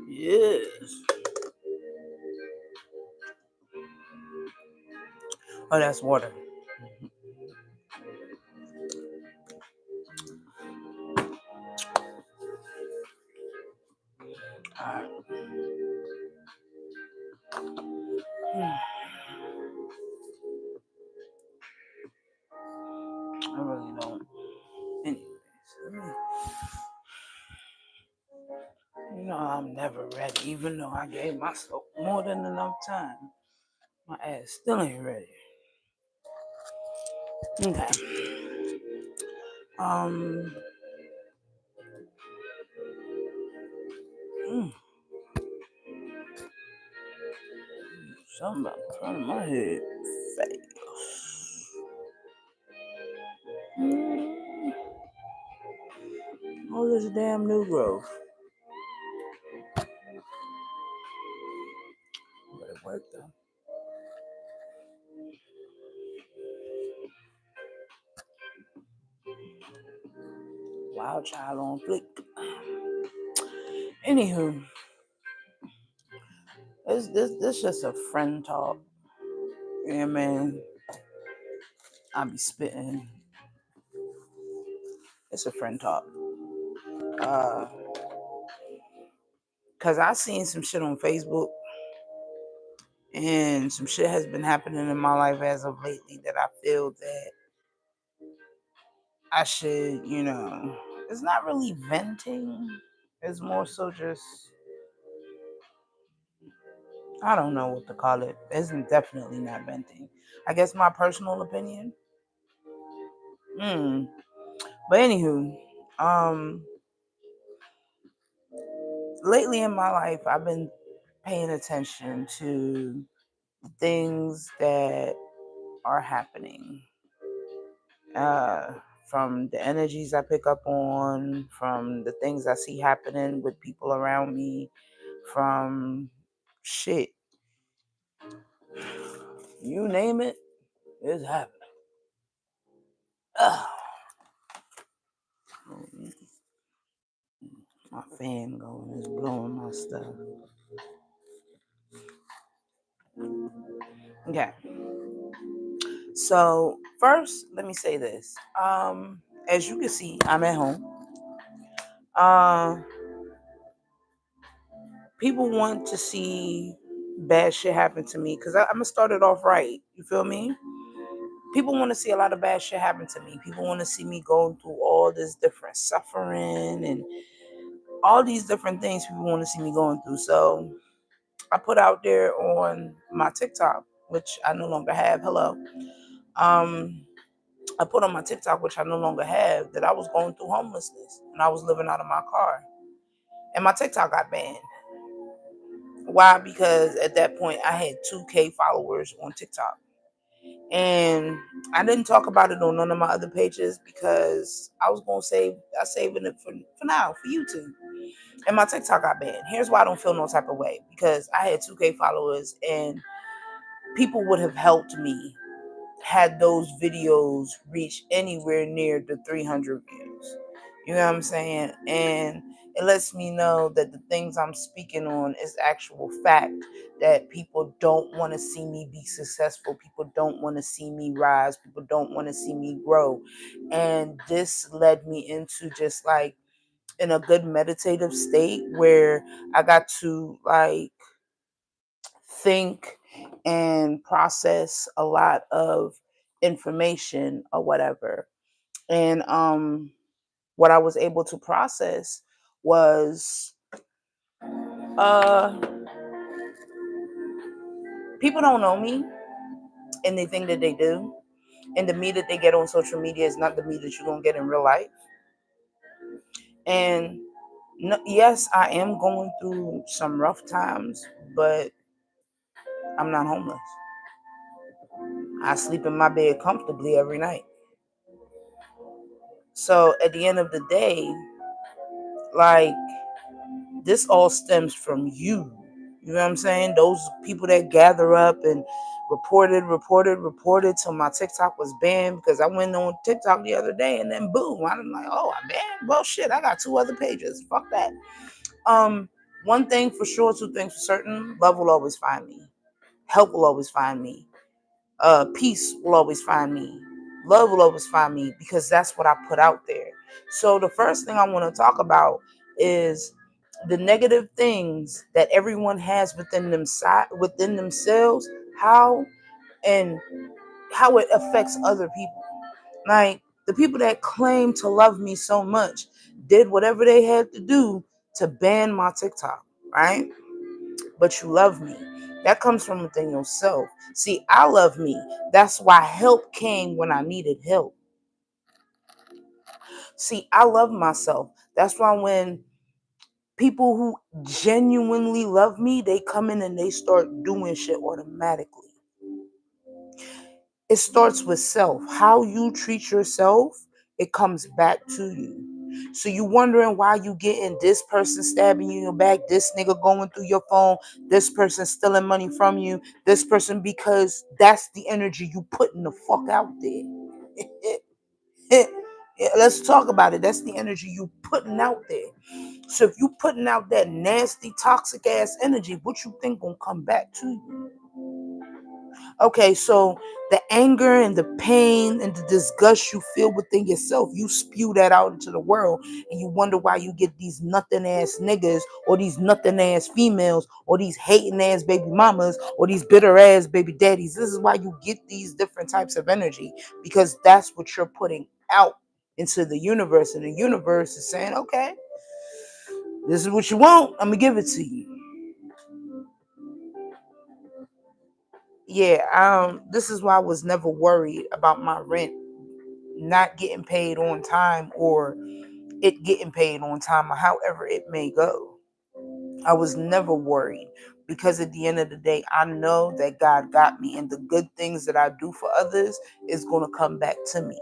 Yes. Oh, that's water. Alright. I really don't. Anyways, I'm never ready, even though I gave myself more than enough time. My ass still ain't ready. Okay. Mm, something about the front of my head. All this damn new growth. But it worked though. Wild child on flick. Anywho, this just a friend talk. Yeah, man. I be spitting. It's a friend talk. Cause I seen some shit on Facebook, and some shit has been happening in my life as of lately that I feel that I should, it's not really venting. It's more so just, I don't know what to call it. It's definitely not venting. I guess my personal opinion. But anywho, lately in my life, I've been paying attention to things that are happening. From the energies I pick up on, from the things I see happening with people around me, from shit. You name it, it's happening. Ugh. My fan going is blowing my stuff. Okay. So first, let me say this. As you can see, I'm at home. People want to see bad shit happen to me because I'm gonna start it off right. You feel me? People want to see a lot of bad shit happen to me. People want to see me going through all this different suffering and all these different things people want to see me going through. So I put out there on my TikTok, which I no longer have. Hello. I put on my TikTok, which I no longer have, that I was going through homelessness and I was living out of my car. And my TikTok got banned. Why? Because at that point I had 2K followers on TikTok. And I didn't talk about it on none of my other pages because I was gonna saving it for now, for YouTube. And my TikTok got banned. Here's why I don't feel no type of way. Because I had 2K followers and people would have helped me had those videos reach anywhere near the 300 views. You know what I'm saying? And it lets me know that the things I'm speaking on is actual fact, that people don't want to see me be successful. People don't want to see me rise. People don't want to see me grow. And this led me into just like in a good meditative state where I got to like think and process a lot of information or whatever. And what I was able to process was people don't know me and they think that they do. And the me that they get on social media is not the me that you're gonna get in real life. And no, yes, I am going through some rough times, but I'm not homeless. I sleep in my bed comfortably every night. So at the end of the day, like, this all stems from you. You know what I'm saying? Those people that gather up and reported till my TikTok was banned, because I went on TikTok the other day and then boom, I'm like, oh, I'm banned? Well, shit, I got 2 other pages. Fuck that. One thing for sure, 2 things for certain: love will always find me. Help will always find me. Peace will always find me. Love will always find me, because that's what I put out there. So the first thing I want to talk about is the negative things that everyone has within themselves, how and how it affects other people. Like, the people that claim to love me so much did whatever they had to do to ban my TikTok, right? But you love me. That comes from within yourself. See, I love me. That's why help came when I needed help. See, I love myself. That's why when people who genuinely love me, they come in and they start doing shit automatically. It starts with self. How you treat yourself, it comes back to you. So you wondering why you getting this person stabbing you in your back, this nigga going through your phone, this person stealing money from you, this person, because that's the energy you putting the fuck out there. Yeah, let's talk about it. That's the energy you putting out there. So if you putting out that nasty, toxic ass energy, what you think gonna come back to you? Okay, so the anger and the pain and the disgust you feel within yourself, you spew that out into the world, and you wonder why you get these nothing ass niggas, or these nothing ass females, or these hating ass baby mamas, or these bitter ass baby daddies. This is why you get these different types of energy, because that's what you're putting out into the universe, and the universe is saying, okay, this is what you want, I'm gonna give it to you. Yeah, this is why I was never worried about my rent not getting paid on time, or it getting paid on time, or however it may go. I was never worried, because at the end of the day, I know that God got me, and the good things that I do for others is going to come back to me.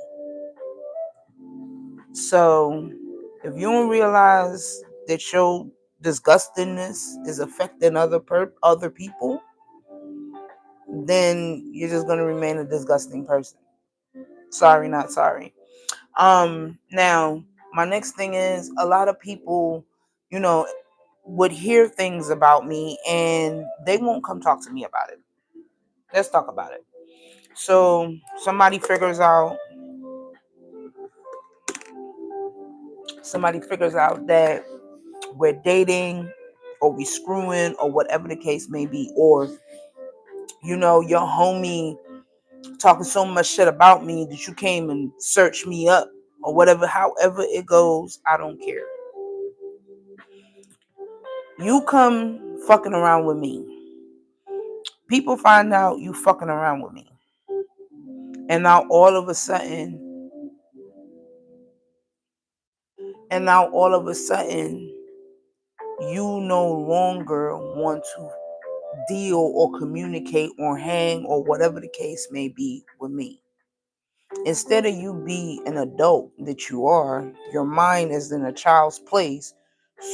So if you don't realize that your disgustingness is affecting other people, then you're just going to remain a disgusting person. Sorry, not sorry. Now my next thing is, a lot of people, you know, would hear things about me and they won't come talk to me about it. Let's talk about it. So somebody figures out that we're dating, or we screwing, or whatever the case may be, or your homie talking so much shit about me that you came and searched me up, or whatever. However it goes, I don't care. You come fucking around with me, people find out you fucking around with me, and now all of a sudden you no longer want to deal or communicate or hang or whatever the case may be with me. Instead of you be an adult that you are, your mind is in a child's place,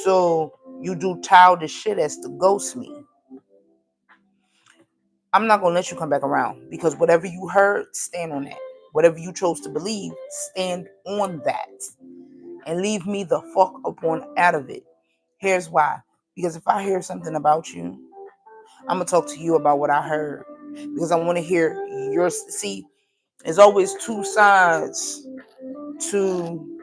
so you do childish shit as to ghost me. I'm not gonna let you come back around, because whatever you heard, stand on that. Whatever you chose to believe, stand on that, and leave me the fuck up on out of it. Here's why. Because if I hear something about you, I'm gonna talk to you about what I heard, because I want to hear your. See, there's always two sides to.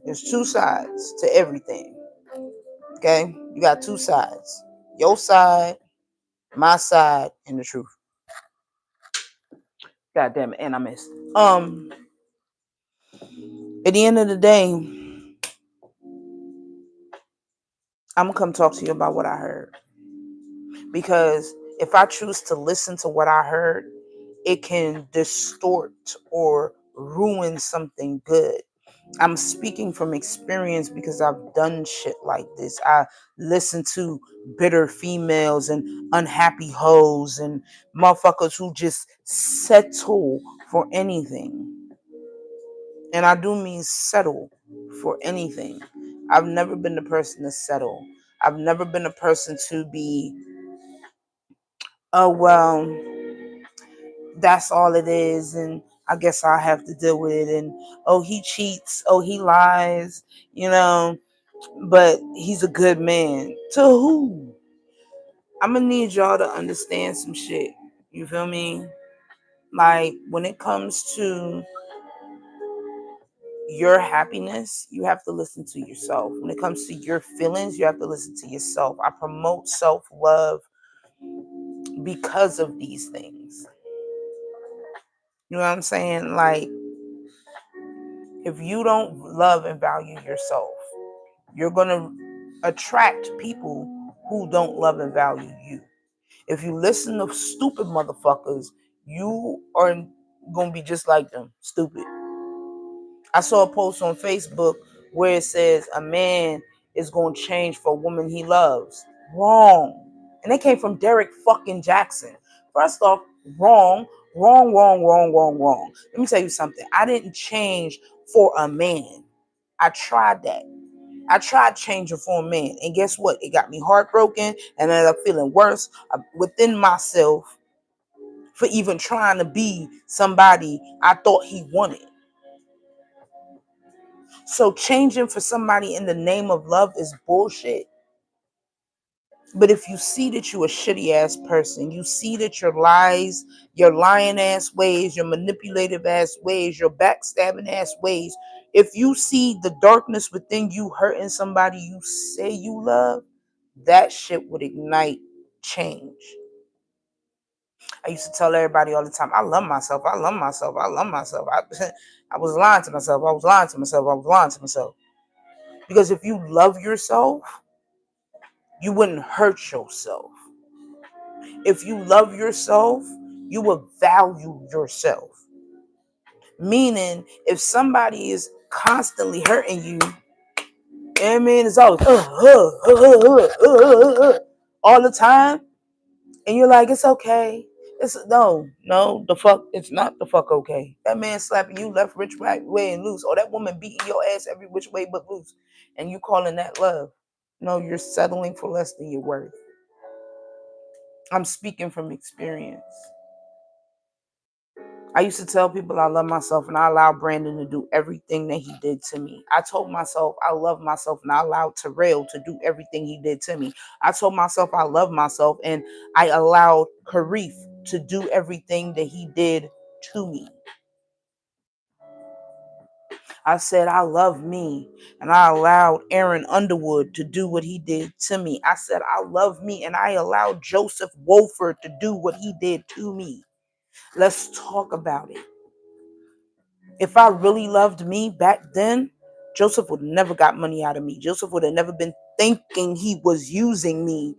There's two sides to everything. Okay, you got two sides: your side, my side, and the truth. God damn it, and I missed. At the end of the day, I'm gonna come talk to you about what I heard, because if I choose to listen to what I heard, it can distort or ruin something good. I'm speaking from experience, because I've done shit like this. I listen to bitter females and unhappy hoes and motherfuckers who just settle for anything. And I do mean settle for anything. I've never been the person to settle. I've never been a person to be, oh, well, that's all it is, and I guess I have to deal with it, and oh, he cheats, oh, he lies, but he's a good man. To who? I'm gonna need y'all to understand some shit. You feel me? Like, when it comes to your happiness, you have to listen to yourself. When it comes to your feelings, you have to listen to yourself. I promote self-love because of these things. You know what I'm saying? Like, if you don't love and value yourself, you're going to attract people who don't love and value you. If you listen to stupid motherfuckers, you are going to be just like them, stupid. I saw a post on Facebook where it says a man is going to change for a woman he loves. Wrong. And they came from Derek fucking Jackson. First off, wrong, wrong, wrong, wrong, wrong, wrong. Let me tell you something. I didn't change for a man. I tried that. I tried changing for a man. And guess what? It got me heartbroken and I ended up feeling worse within myself for even trying to be somebody I thought he wanted. So changing for somebody in the name of love is bullshit. But if you see that you're a shitty ass person, you see that your lies, your lying ass ways, your manipulative ass ways, your backstabbing ass ways, if you see the darkness within you hurting somebody you say you love, that shit would ignite change. I used to tell everybody all the time, I love myself, I love myself, I love myself. I was lying to myself, I was lying to myself, I was lying to myself. Because if you love yourself, you wouldn't hurt yourself. If you love yourself, you will value yourself. Meaning, if somebody is constantly hurting you, I mean, it's always all the time, and you're like, it's okay. It's no, the fuck, it's not the fuck okay. That man slapping you left, right way, and loose, or that woman beating your ass every which way but loose, and you calling that love. No, you're settling for less than you're worth. I'm speaking from experience. I used to tell people I love myself, and I allowed Brandon to do everything that he did to me. I told myself I love myself, and I allowed Terrell to do everything he did to me. I told myself I love myself, and I allowed Karif to do everything that he did to me. I said I love me, and I allowed Aaron Underwood to do what he did to me. I said I love me, and I allowed Joseph Wolford to do what he did to me. Let's talk about it. If I really loved me back then, Joseph would never got money out of me. Joseph would have never been thinking he was using me,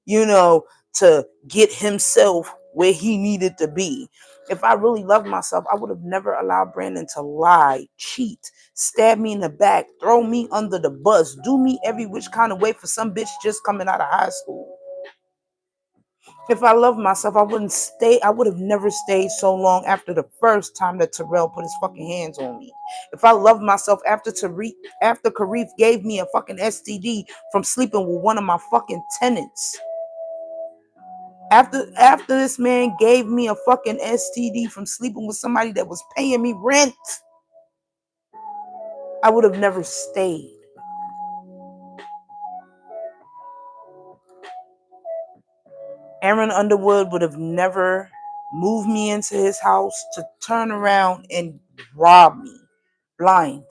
to get himself where he needed to be. If I really loved myself, I would have never allowed Brandon to lie, cheat, stab me in the back, throw me under the bus, do me every which kind of way for some bitch just coming out of high school. If I loved myself, I would have never stayed so long after the first time that Terrell put his fucking hands on me. If I loved myself after Karif gave me a fucking STD from sleeping with one of my fucking tenants. After this man gave me a fucking STD from sleeping with somebody that was paying me rent, I would have never stayed. Aaron Underwood would have never moved me into his house to turn around and rob me blind.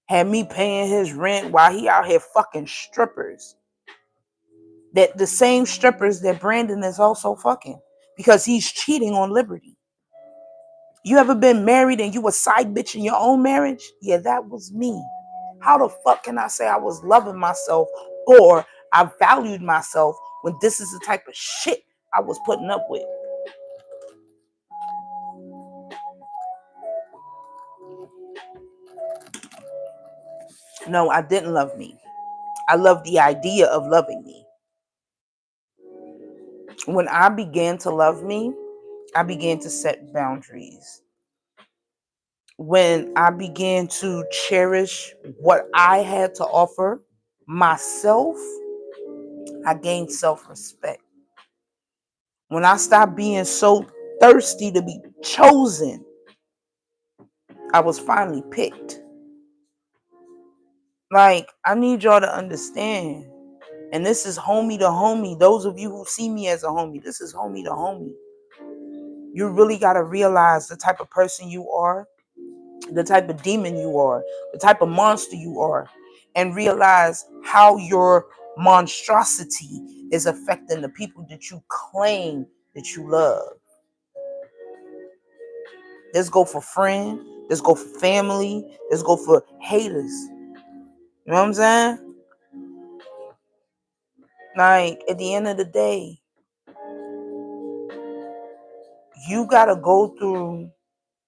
Had me paying his rent while he out here fucking strippers. That the same strippers that Brandon is also fucking. Because he's cheating on Liberty. You ever been married and you a side bitch in your own marriage? Yeah, that was me. How the fuck can I say I was loving myself or I valued myself when this is the type of shit I was putting up with? No, I didn't love me. I loved the idea of loving me. When I began to love me, I began to set boundaries. When I began to cherish what I had to offer, myself, I gained self-respect. When I stopped being so thirsty to be chosen, I was finally picked. Like, I need y'all to understand. And this is homie to homie. Those of you who see me as a homie, this is homie to homie. You really got to realize the type of person you are, the type of demon you are, the type of monster you are, and realize how your monstrosity is affecting the people that you claim that you love. Let's go for friend. Let's go for family. Let's go for haters. You know what I'm saying? Like, at the end of the day, you got to go through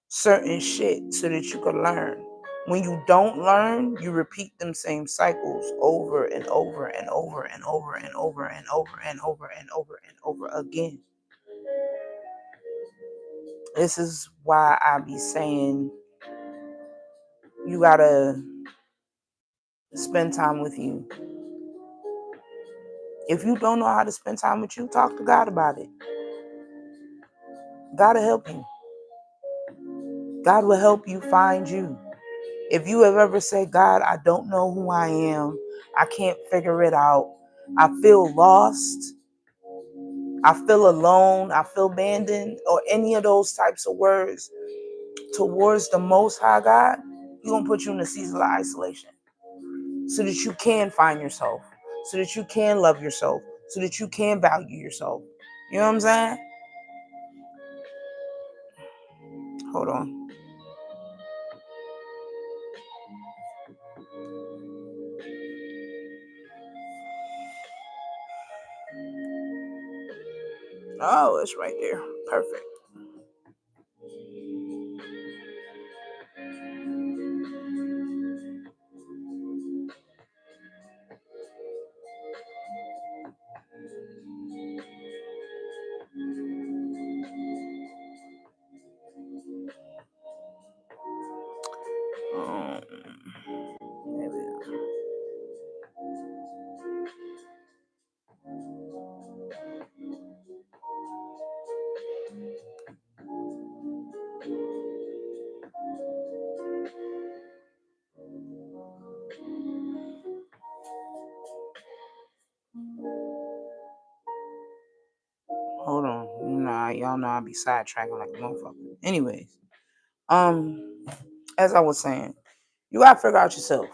certain shit so that you can learn. When you don't learn, you repeat them same cycles over and over and over and over and over and over and over and over and over again. This is why I be saying you gotta spend time with you. If you don't know how to spend time with you, talk to God about it. God will help you. God will help you find you. If you have ever said, God, I don't know who I am, I can't figure it out, I feel lost, I feel alone, I feel abandoned, or any of those types of words towards the Most High God, He's going to put you in a season of isolation so that you can find yourself, so that you can love yourself, so that you can value yourself. You know what I'm saying? Hold on. Oh, it's right there. Perfect. There we go. Hold on. You know, y'all know I be sidetracking like a motherfucker. Anyways, as I was saying, you gotta figure out yourself.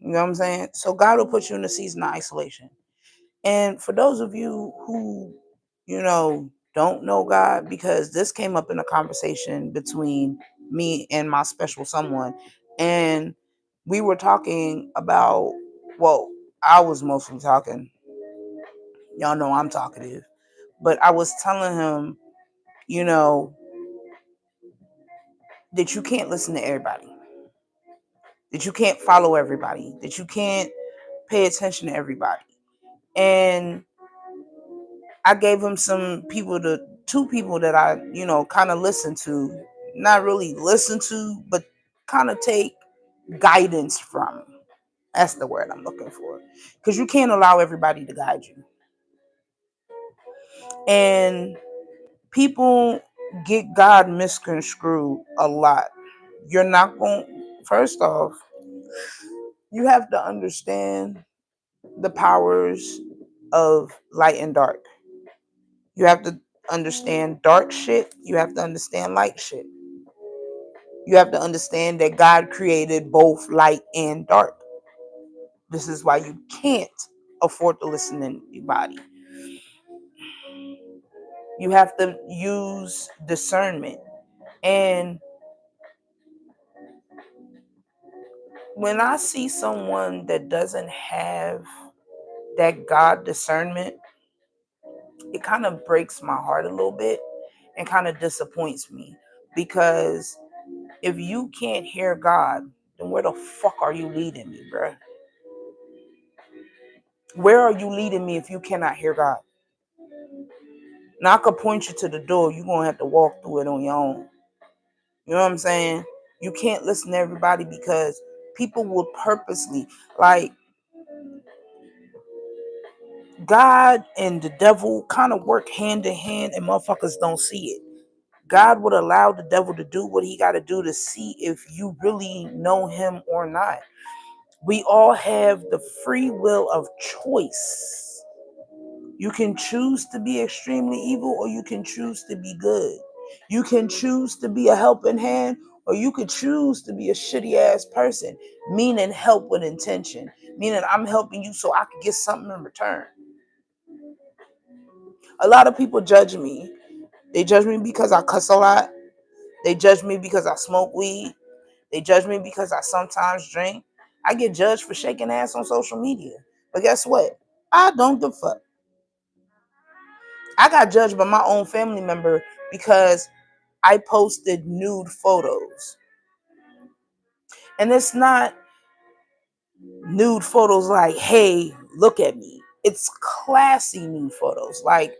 You know what I'm saying? So God will put you in a season of isolation. And for those of you who, don't know God, because this came up in a conversation between me and my special someone, and we were talking about, well, I was mostly talking. Y'all know I'm talkative. But I was telling him, you know, that you can't listen to everybody, that you can't follow everybody, that you can't pay attention to everybody. And I gave him two people that I, kind of listen to, not really listen to, but kind of take guidance from. That's the word I'm looking for. Because you can't allow everybody to guide you. And people get God misconstrued a lot. You're not going, first off, you have to understand the powers of light and dark. You have to understand dark shit. You have to understand light shit. You have to understand that God created both light and dark. This is why you can't afford to listen to anybody. You have to use discernment. And when I see someone that doesn't have that God discernment, it kind of breaks my heart a little bit and kind of disappoints me. Because if you can't hear God, then where the fuck are you leading me, bruh? Where are you leading me if you cannot hear God? Now I could point you to the door. You're going to have to walk through it on your own. You know what I'm saying? You can't listen to everybody because people will purposely, like, God and the devil kind of work hand in hand, and motherfuckers don't see it. God would allow the devil to do what he got to do to see if you really know him or not. We all have the free will of choice. You can choose to be extremely evil, or you can choose to be good. You can choose to be a helping hand, or you could choose to be a shitty ass person, meaning help with intention, meaning I'm helping you so I could get something in return. A lot of people judge me. They judge me because I cuss a lot. They judge me because I smoke weed. They judge me because I sometimes drink. I get judged for shaking ass on social media. But guess what? I don't give a fuck. I got judged by my own family member because I posted nude photos. And it's not nude photos like, hey, look at me. It's classy nude photos, like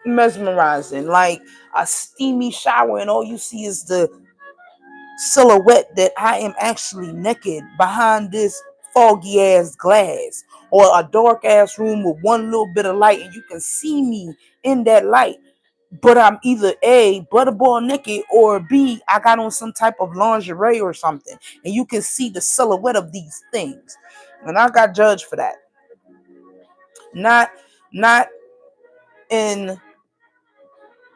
mesmerizing, like a steamy shower, and all you see is the silhouette that I am actually naked behind this foggy ass glass, or a dark ass room with one little bit of light, and you can see me in that light. But I'm either A, butterball naked, or B, I got on some type of lingerie or something. And you can see the silhouette of these things. And I got judged for that. Not not in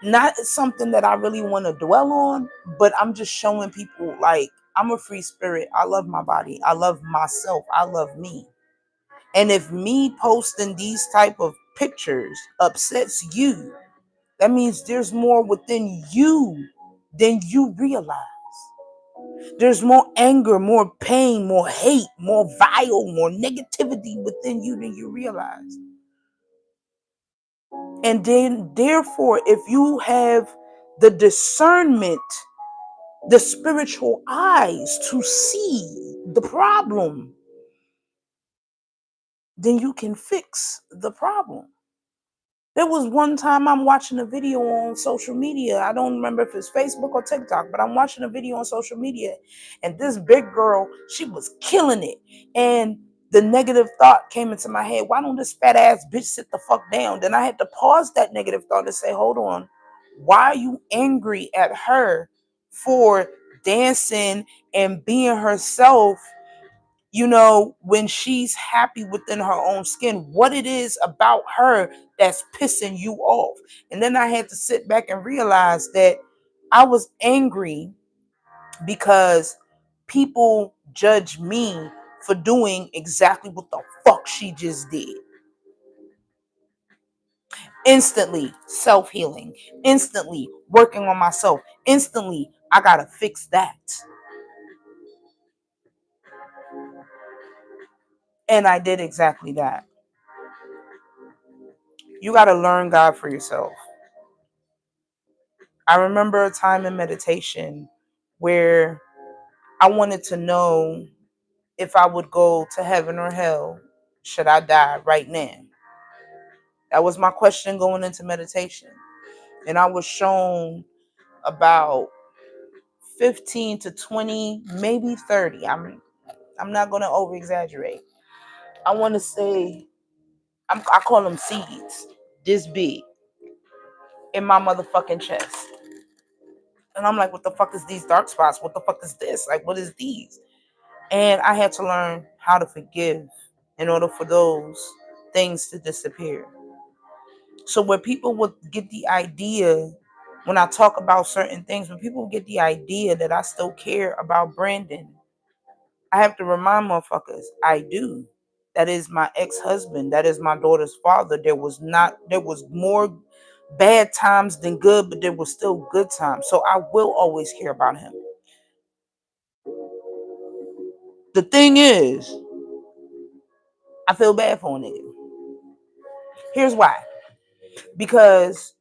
not something that I really want to dwell on, but I'm just showing people, like, I'm a free spirit. I love my body. I love myself. I love me. And if me posting these type of pictures upsets you, that means there's more within you than you realize. There's more anger, more pain, more hate, more vile, more negativity within you than you realize. And then, therefore, if you have the discernment, the spiritual eyes to see the problem, then you can fix the problem. There was one time I'm watching a video on social media. I don't remember if it's Facebook or TikTok, but I'm watching a video on social media, and this big girl, she was killing it. And the negative thought came into my head, why don't this fat ass bitch sit the fuck down? Then I had to pause that negative thought and say, hold on, why are you angry at her for dancing and being herself, when she's happy within her own skin? What it is about her that's pissing you off? And then I had to sit back and realize that I was angry because people judge me for doing exactly what the fuck she just did. Instantly self-healing, instantly working on myself, instantly I gotta fix that. And I did exactly that. You gotta learn God for yourself. I remember a time in meditation where I wanted to know if I would go to heaven or hell should I die right now. That was my question going into meditation. And I was shown about 15 to 20, maybe 30. I'm not going to over exaggerate. I want to say, I call them seeds, this big, in my motherfucking chest. And I'm like, what the fuck is these dark spots? What the fuck is this? Like, what is these? And I had to learn how to forgive in order for those things to disappear. So when people would get the idea, when I talk about certain things, when people get the idea that I still care about Brandon, I have to remind motherfuckers, I do. That is my ex-husband. That is my daughter's father. There was more bad times than good, but there was still good times. So I will always care about him. The thing is, I feel bad for a nigga. Here's why. Because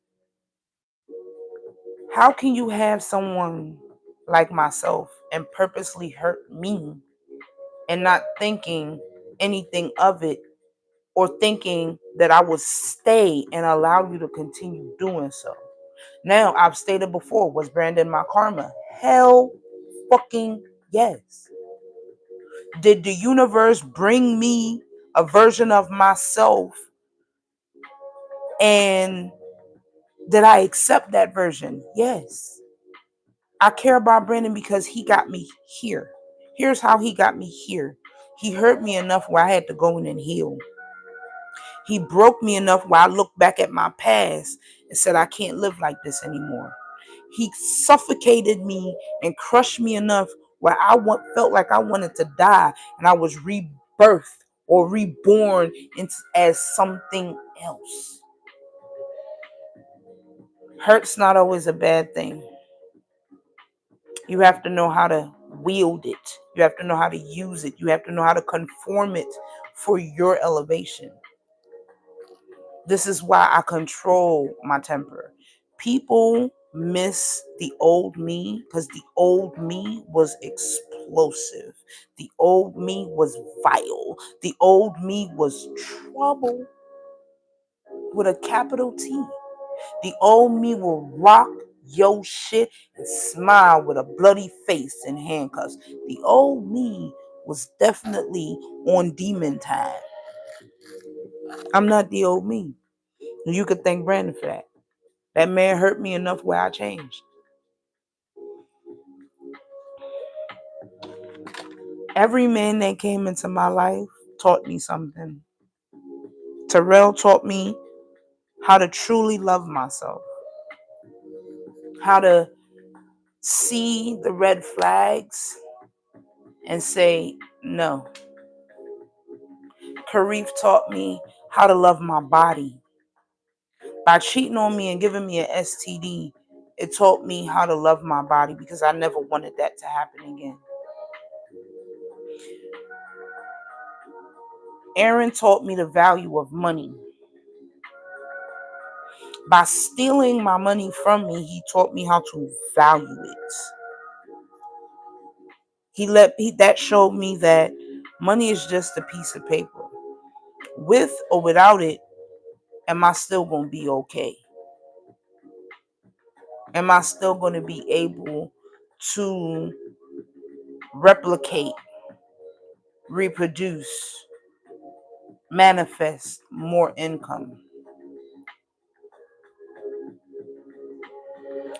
how can you have someone like myself and purposely hurt me and not thinking anything of it, or thinking that I would stay and allow you to continue doing so? Now, I've stated before, was Brandon my karma? Hell fucking yes. Did the universe bring me a version of myself, and did I accept that version? Yes. I care about Brandon because he got me here. Here's how he got me here. He hurt me enough where I had to go in and heal. He broke me enough where I looked back at my past and said, I can't live like this anymore. He suffocated me and crushed me enough where felt like I wanted to die, and I was rebirthed or reborn as something else. Hurt's not always a bad thing. You have to know how to wield it. You have to know how to use it. You have to know how to conform it for your elevation. This is why I control my temper. People miss the old me because the old me was explosive. The old me was vile. The old me was trouble with a capital T. The old me will rock your shit and smile with a bloody face and handcuffs. The old me was definitely on demon time. I'm not the old me. You could thank Brandon for that. That man hurt me enough where I changed. Every man that came into my life taught me something. Terrell taught me how to truly love myself, how to see the red flags and say no. Karif taught me how to love my body. By cheating on me and giving me an STD, it taught me how to love my body because I never wanted that to happen again. Aaron taught me the value of money. By stealing my money from me, he taught me how to value it. That showed me that money is just a piece of paper. With or without it, am I still going to be okay? Am I still going to be able to replicate, reproduce, manifest more income?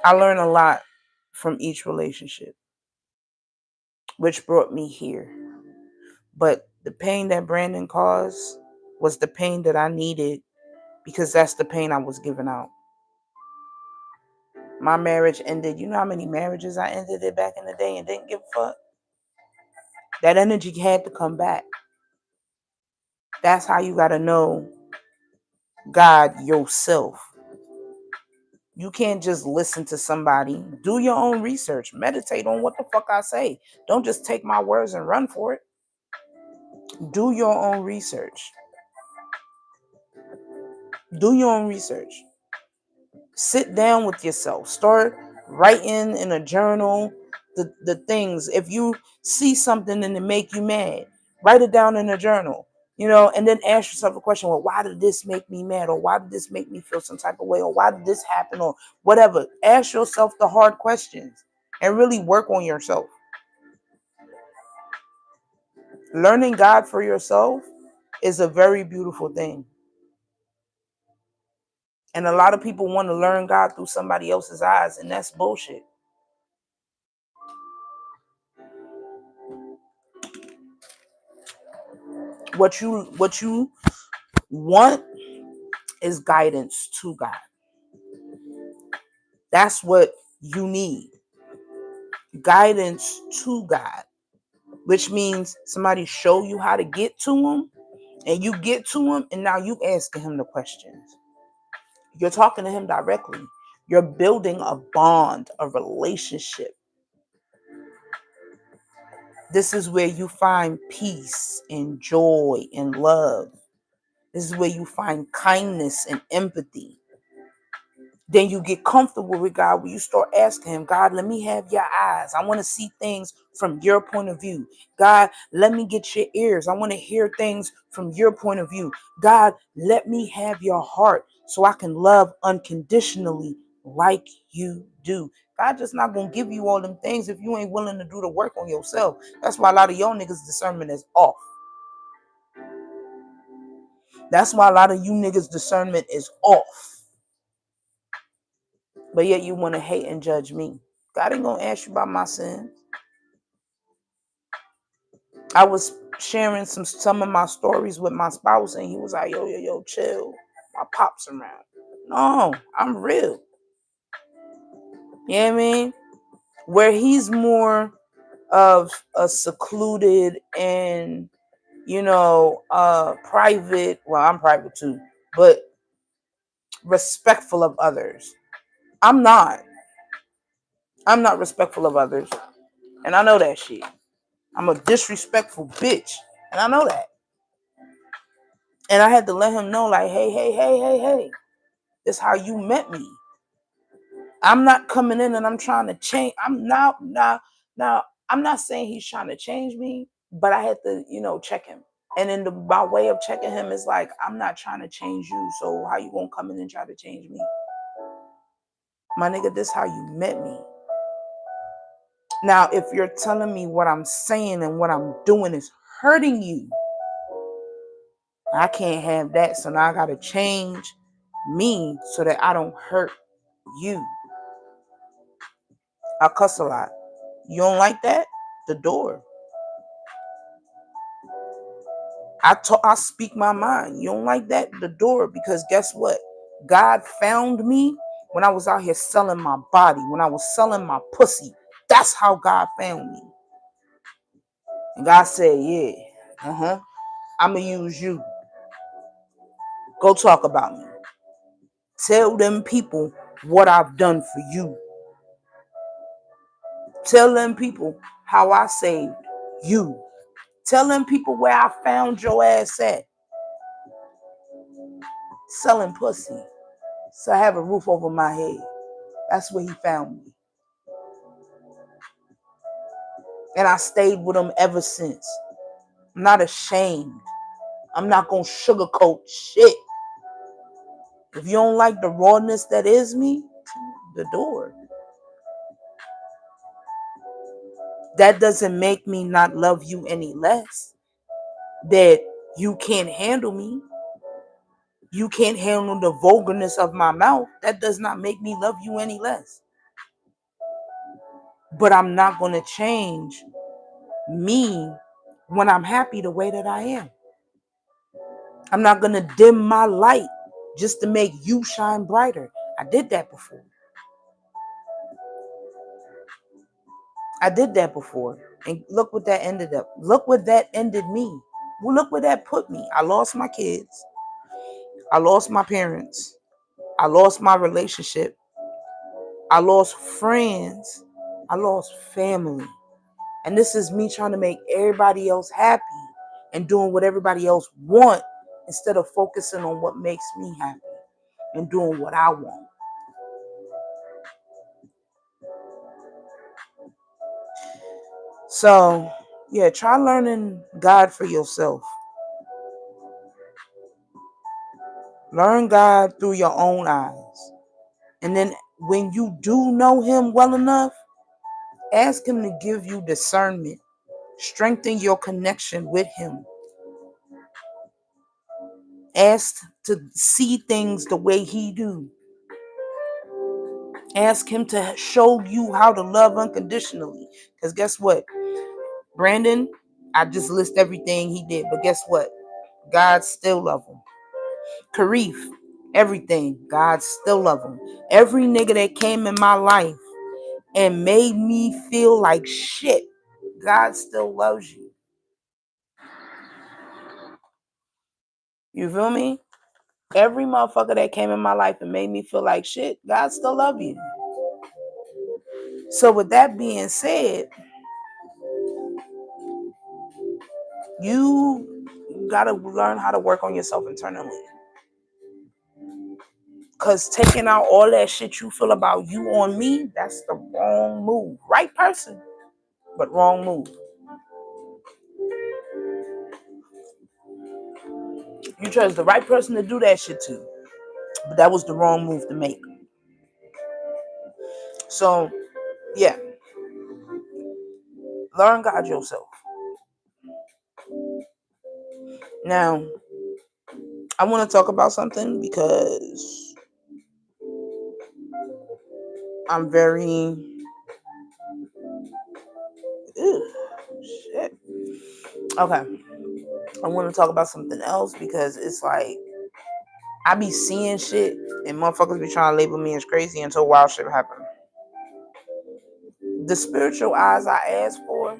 I learned a lot from each relationship, which brought me here. But the pain that Brandon caused was the pain that I needed because that's the pain I was giving out. My marriage ended. You know how many marriages I ended it back in the day and didn't give a fuck? That energy had to come back. That's how you got to know God yourself. You can't just listen to somebody. Do your own research. Meditate on what the fuck I say. Don't just take my words and run for it. Do your own research. Do your own research. Sit down with yourself. Start writing in a journal the things. If you see something and it make you mad, write it down in a journal. And then ask yourself a question. Well, why did this make me mad? Or why did this make me feel some type of way? Or why did this happen? Or whatever. Ask yourself the hard questions and really work on yourself. Learning God for yourself is a very beautiful thing. And a lot of people want to learn God through somebody else's eyes, and that's bullshit. What you want is guidance to God. That's what you need. Guidance to God, which means somebody show you how to get to him, and you get to him, and now you asking him the questions. You're talking to him directly. You're building a bond, a relationship. This is where you find peace and joy and love. This is where you find kindness and empathy. Then you get comfortable with God when you start asking him, God, let me have your eyes. I want to see things from your point of view. God, let me get your ears. I want to hear things from your point of view. God, let me have your heart so I can love unconditionally like you do. God just not going to give you all them things if you ain't willing to do the work on yourself. That's why a lot of your niggas' discernment is off. That's why a lot of you niggas' discernment is off. But yet you want to hate and judge me. God ain't gonna ask you about my sins. I was sharing some of my stories with my spouse, and he was like, yo, chill. My pop's around. No, I'm real. You know what I mean? Where he's more of a secluded and, private. Well, I'm private too, but respectful of others. I'm not. I'm not respectful of others. And I know that shit. I'm a disrespectful bitch. And I know that. And I had to let him know, like, hey. This is how you met me. I'm not coming in and I'm trying to change. Now, I'm not saying he's trying to change me, but I had to, check him. And then my way of checking him is like, I'm not trying to change you. So how you gonna come in and try to change me? My nigga, this is how you met me. Now, if you're telling me what I'm saying and what I'm doing is hurting you, I can't have that. So now I gotta change me so that I don't hurt you. I cuss a lot. You don't like that? The door. I speak my mind. You don't like that? The door. Because guess what? God found me when I was out here selling my body, when I was selling my pussy. That's how God found me. And God said, yeah, I'm going to use you. Go talk about me. Tell them people what I've done for you. Tell them people how I saved you. Tell them people where I found your ass at. Selling pussy. So I have a roof over my head. That's where he found me. And I stayed with him ever since. I'm not ashamed. I'm not going to sugarcoat shit. If you don't like the rawness that is me, the door. That doesn't make me not love you any less. That you can't handle me. You can't handle the vulgarness of my mouth. That does not make me love you any less. But I'm not going to change me when I'm happy the way that I am. I'm not going to dim my light just to make you shine brighter. I did that before. And look what that ended up. Look what that ended me. Well, look where that put me. I lost my kids. I lost my parents. I lost my relationship. I lost friends. I lost family. And this is me trying to make everybody else happy and doing what everybody else want instead of focusing on what makes me happy and doing what I want. So, yeah, try learning God for yourself. Learn God through your own eyes. And then when you do know him well enough, ask him to give you discernment. Strengthen your connection with him. Ask to see things the way he do. Ask him to show you how to love unconditionally. Because guess what? Brandon, I just list everything he did. But guess what? God still love him. Karif, everything. God still love him. Every nigga that came in my life and made me feel like shit, God still loves you. You feel me? Every motherfucker that came in my life and made me feel like shit, God still love you. So with that being said, you gotta learn how to work on yourself internally. Cause taking out all that shit you feel about you on me, that's the wrong move. Right person, but wrong move. You chose the right person to do that shit to, but that was the wrong move to make. So, yeah. Learn God yourself. Now, I want to talk about something because I'm very... Ew, shit. Okay. I want to talk about something else because it's like I be seeing shit and motherfuckers be trying to label me as crazy until wild shit happen. The spiritual eyes I asked for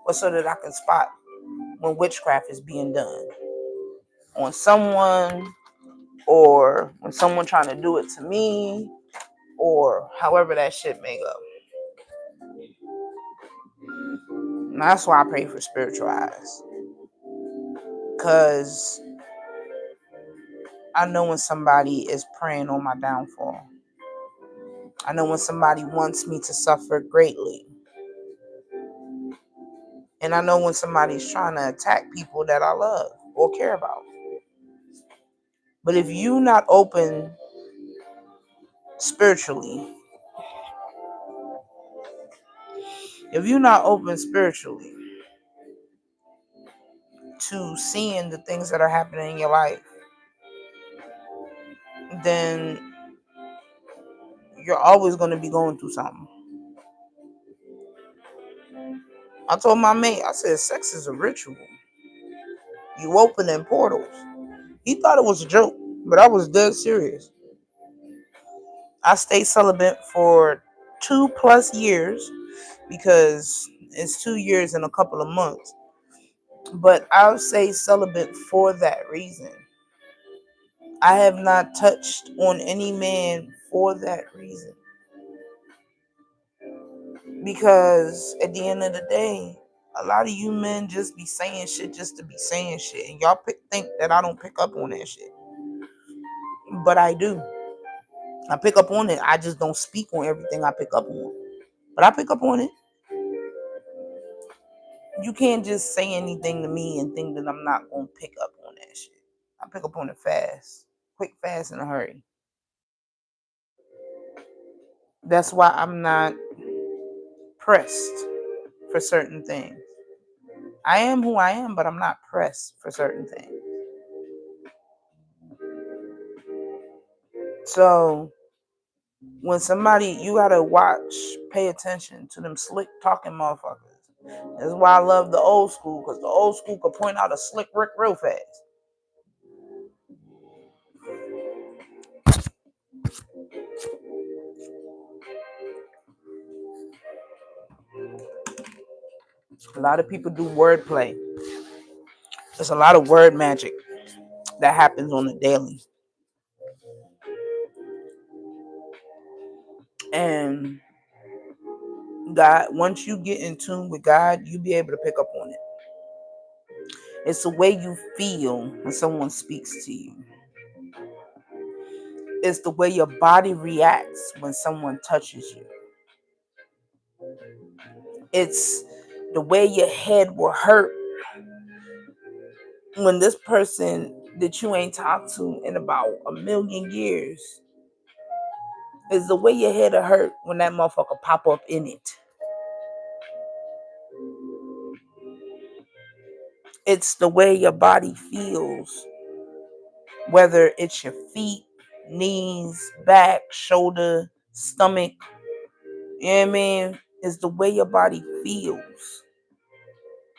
was so that I can spot when witchcraft is being done on someone, or when someone trying to do it to me, or however that shit may go. And that's why I pray for spiritual eyes. Because I know when somebody is praying on my downfall. I know when somebody wants me to suffer greatly. And I know when somebody's trying to attack people that I love or care about. But if you not open spiritually, to seeing the things that are happening in your life, then you're always going to be going through something. I told my mate, I said, sex is a ritual. You opening portals. He thought it was a joke, but I was dead serious. I stayed celibate for 2+ years because it's 2 years and a couple of months. But I'll say celibate for that reason. I have not touched on any man for that reason. Because at the end of the day, a lot of you men just be saying shit just to be saying shit. And y'all think that I don't pick up on that shit. But I do. I pick up on it. I just don't speak on everything I pick up on. But I pick up on it. You can't just say anything to me and think that I'm not going to pick up on that shit. I pick up on it fast. Quick, fast, in a hurry. That's why I'm not pressed for certain things. I am who I am, but I'm not pressed for certain things. So when somebody, you gotta watch, pay attention to them slick talking motherfuckers. That's why I love the old school, because the old school could point out a slick Rick real fast. A lot of people do wordplay. There's a lot of word magic that happens on the daily. And God, once you get in tune with God, you'll be able to pick up on it. It's the way you feel when someone speaks to you. It's the way your body reacts when someone touches you. It's the way your head will hurt when this person that you ain't talked to in about a million years, is the way your head will hurt when that motherfucker pop up in it. It's the way your body feels, whether it's your feet, knees, back, shoulder, stomach. You know what I mean? It's the way your body feels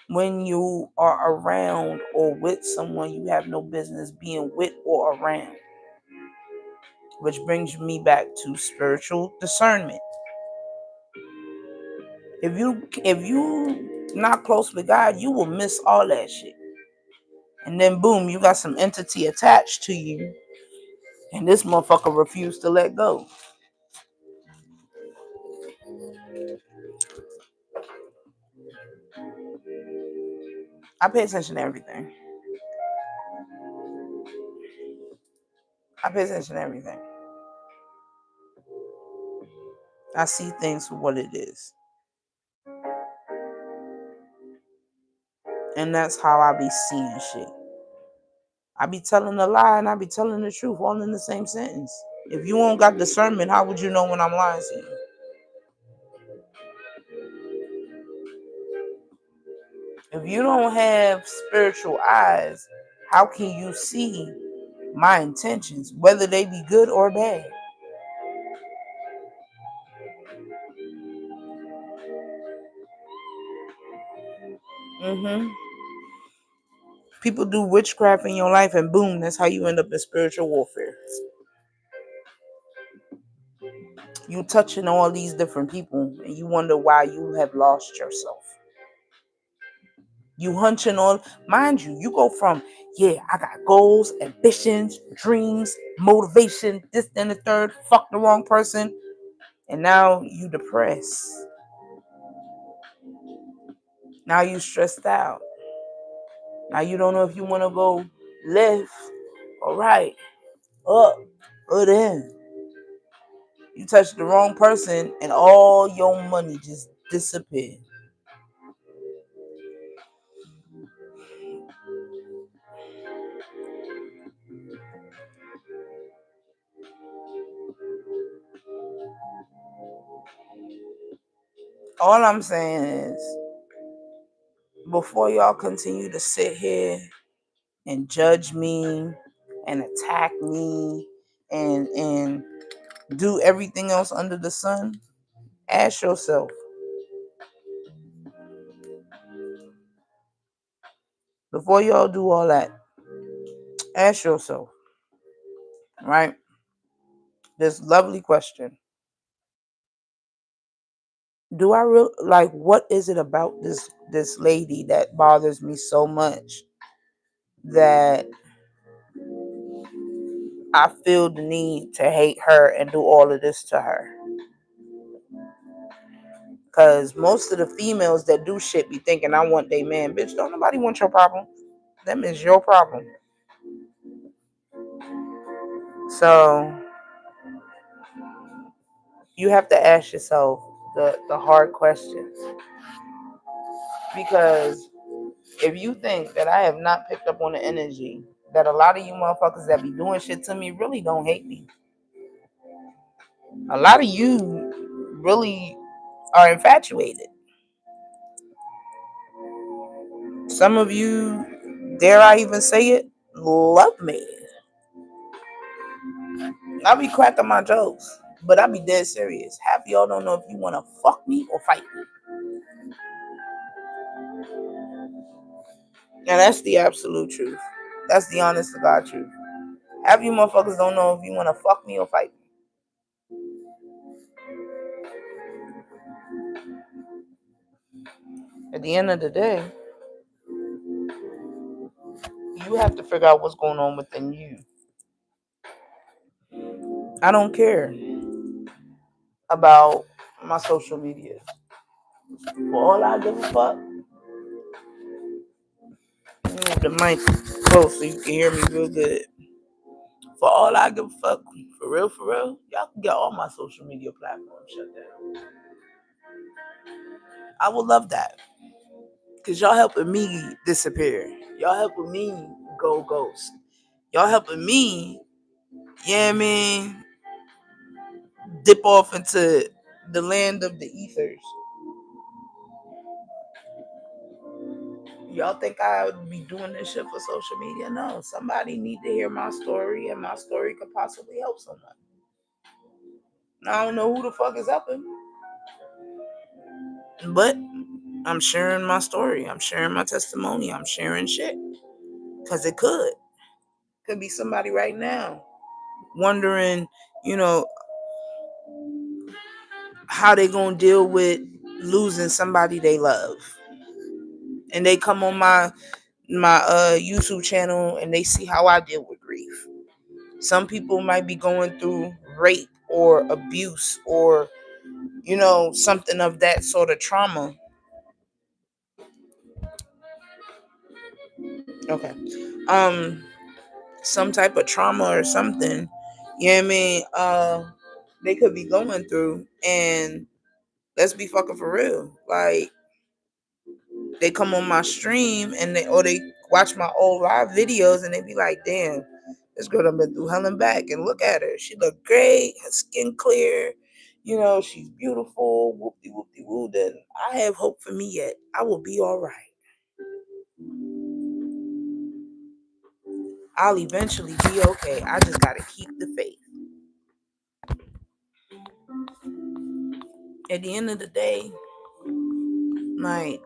when you are around or with someone you have no business being with or around. Which brings me back to spiritual discernment. If you not close with God, you will miss all that shit. And then boom, you got some entity attached to you, and this motherfucker refused to let go. I pay attention to everything. I pay attention to everything. I see things for what it is. And that's how I be seeing shit. I be telling a lie and I be telling the truth all in the same sentence. If you don't got discernment, how would you know when I'm lying to you? If you don't have spiritual eyes, how can you see my intentions, whether they be good or bad. People do witchcraft in your life, and boom, that's how you end up in spiritual warfare. You touching all these different people, and you wonder why you have lost yourself. You hunching on, mind you, you go from, yeah, I got goals, ambitions, dreams, motivation, this and the third, fuck the wrong person, and now you depressed. Now you stressed out. Now you don't know if you want to go left or right, up or down. You touched the wrong person and all your money just disappeared. All I'm saying is, before y'all continue to sit here and judge me and attack me and do everything else under the sun, ask yourself, before y'all do all that, ask yourself, right? This lovely question. Do I really like, what is it about this lady that bothers me so much that I feel the need to hate her and do all of this to her? Because most of the females that do shit be thinking I want they man. Bitch, don't nobody want your problem. Them is your problem. So you have to ask yourself the hard questions. Because if you think that I have not picked up on the energy that a lot of you motherfuckers that be doing shit to me really don't hate me. A lot of you really are infatuated. Some of you, dare I even say it, love me. I be cracking my jokes, but I be dead serious. Half of y'all don't know if you want to fuck me or fight me. And that's the absolute truth. That's the honest to God truth. Half of you motherfuckers don't know if you want to fuck me or fight me. At the end of the day, you have to figure out what's going on within you. I don't care about my social media. For all I give a fuck, move the mic close so you can hear me real good. For all I give a fuck, for real, y'all can get all my social media platforms shut down. I would love that. Because y'all helping me disappear. Y'all helping me go ghost. Y'all helping me, yeah, I mean, dip off into the land of the ethers. Y'all think I would be doing this shit for social media? No. Somebody need to hear my story, and my story could possibly help someone. I don't know who the fuck is helping, but I'm sharing my story. I'm sharing my testimony. I'm sharing shit. Because it could be somebody right now wondering, you know, how they gonna deal with losing somebody they love. And they come on my YouTube channel and they see how I deal with grief. Some people might be going through rape or abuse or, something of that sort of trauma. Okay. Some type of trauma or something. You know what I mean? They could be going through, and let's be fucking for real. Like, they come on my stream and they watch my old live videos and they be like, damn, this girl done been through hell and back, and look at her. She look great, her skin clear, she's beautiful, whoopty whoopty woo. Then I have hope for me yet. I will be all right. I'll eventually be okay. I just gotta keep the faith. At the end of the day, like,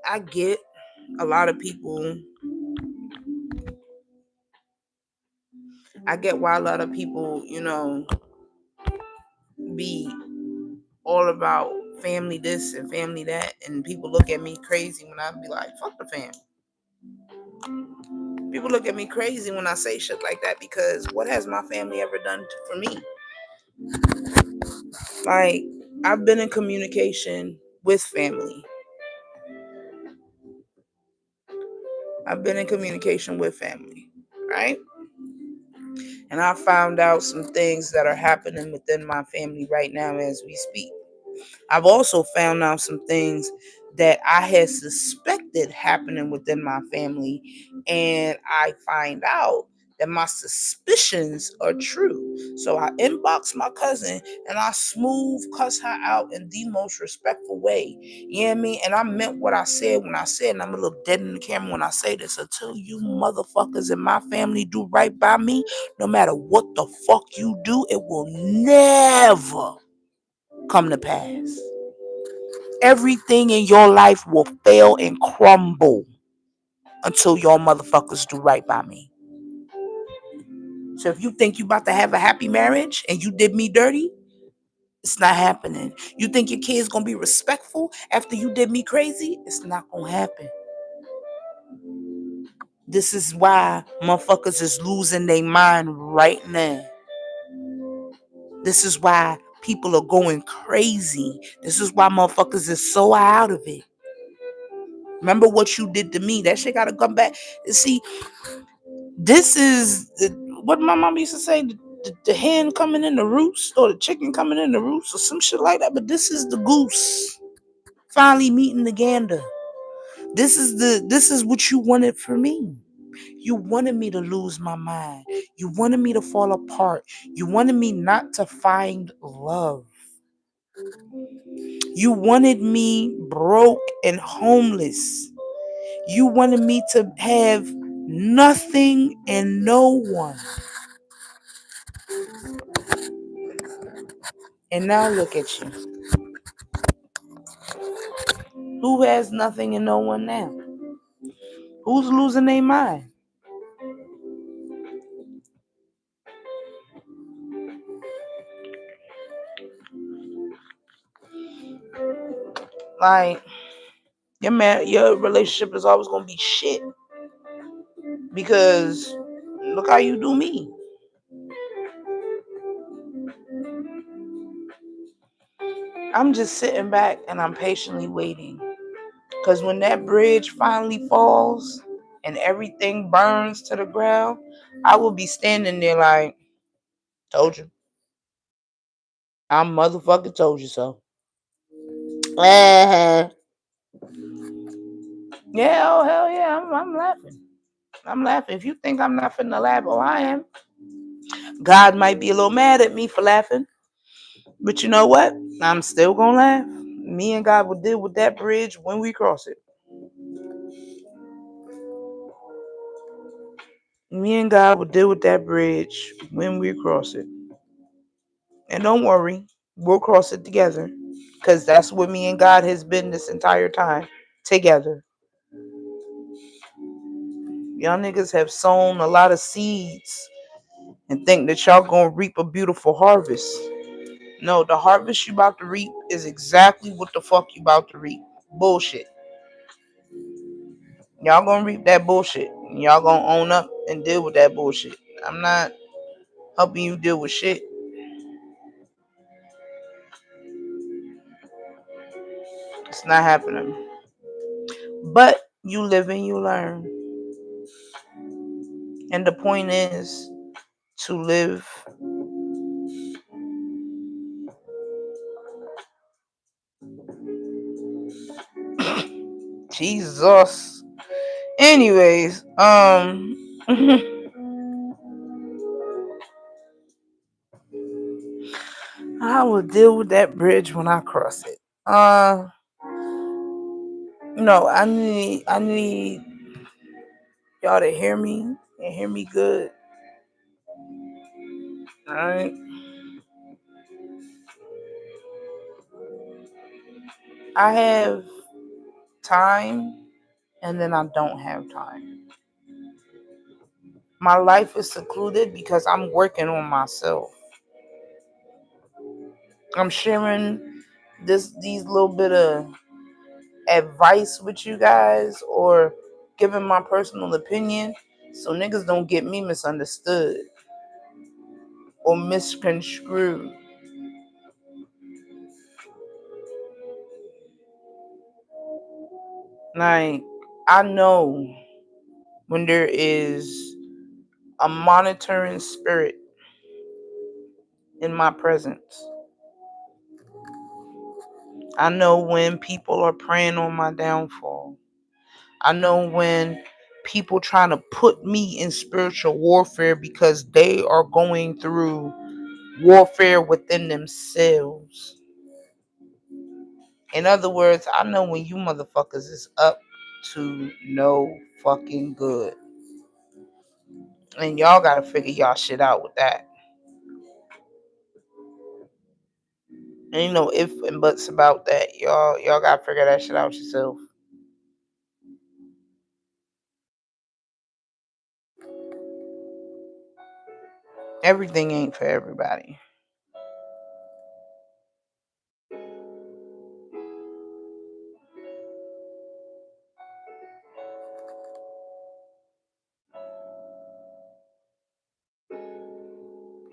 I get a lot of people, I get why a lot of people, be all about family this and family that, and people look at me crazy when I be like, fuck the fam. People look at me crazy when I say shit like that, because what has my family ever done for me? Like, I've been in communication with family. I've been in communication with family, right? And I found out some things that are happening within my family right now as we speak. I've also found out some things that I had suspected happening within my family, and I find out that my suspicions are true. So I inbox my cousin and I smooth cuss her out in the most respectful way. You know what I mean? And I meant what I said when I said, and I'm a little dead in the camera when I say this: until you motherfuckers in my family do right by me, no matter what the fuck you do, it will never come to pass. Everything in your life will fail and crumble until y'all motherfuckers do right by me. So if you think you about to have a happy marriage and you did me dirty, it's not happening. You think your kid's gonna be respectful after you did me crazy? It's not gonna happen. This is why motherfuckers is losing their mind right now. This is why people are going crazy. This is why motherfuckers is so out of it. Remember what you did to me. That shit gotta come back. See, this is what my mom used to say: the hen coming in the roost, or the chicken coming in the roost, or some shit like that. But this is the goose finally meeting the gander. This is what you wanted for me. You wanted me to lose my mind. You wanted me to fall apart. You wanted me not to find love. You wanted me broke and homeless. You wanted me to have nothing and no one. And now look at you. Who has nothing and no one now? Who's losing their mind? Like, your relationship is always gonna be shit, because look how you do me. I'm just sitting back and I'm patiently waiting. Because when that bridge finally falls and everything burns to the ground, I will be standing there like, told you. I motherfucking told you so. Uh-huh. Yeah, oh hell yeah, I'm laughing. I'm laughing. If you think I'm not finna laugh, oh I am. God might be a little mad at me for laughing, but you know what? I'm still gonna laugh. Me and God will deal with that bridge when we cross it. Me and God will deal with that bridge when we cross it. And don't worry, we'll cross it together. Because that's what me and God has been this entire time. Together. Y'all niggas have sown a lot of seeds and think that y'all gonna reap a beautiful harvest. No, the harvest you about to reap is exactly what the fuck you about to reap. Bullshit. Y'all gonna reap that bullshit. Y'all gonna own up and deal with that bullshit. I'm not helping you deal with shit. It's not happening. But you live and you learn. And the point is to live. Jesus. Anyways, I will deal with that bridge when I cross it. No, I need y'all to hear me You hear me good? Alright? I have time and then I don't have time. My life is secluded because I'm working on myself. I'm sharing these little bit of advice with you guys or giving my personal opinion so niggas don't get me misunderstood or misconstrued. Like, I know when there is a monitoring spirit in my presence. I know when people are preying on my downfall. I know when people trying to put me in spiritual warfare because they are going through warfare within themselves. In other words, I know when you motherfuckers is up to no fucking good. And y'all gotta figure y'all shit out with that. Ain't no if and buts about that. Y'all gotta figure that shit out yourself. Everything ain't for everybody.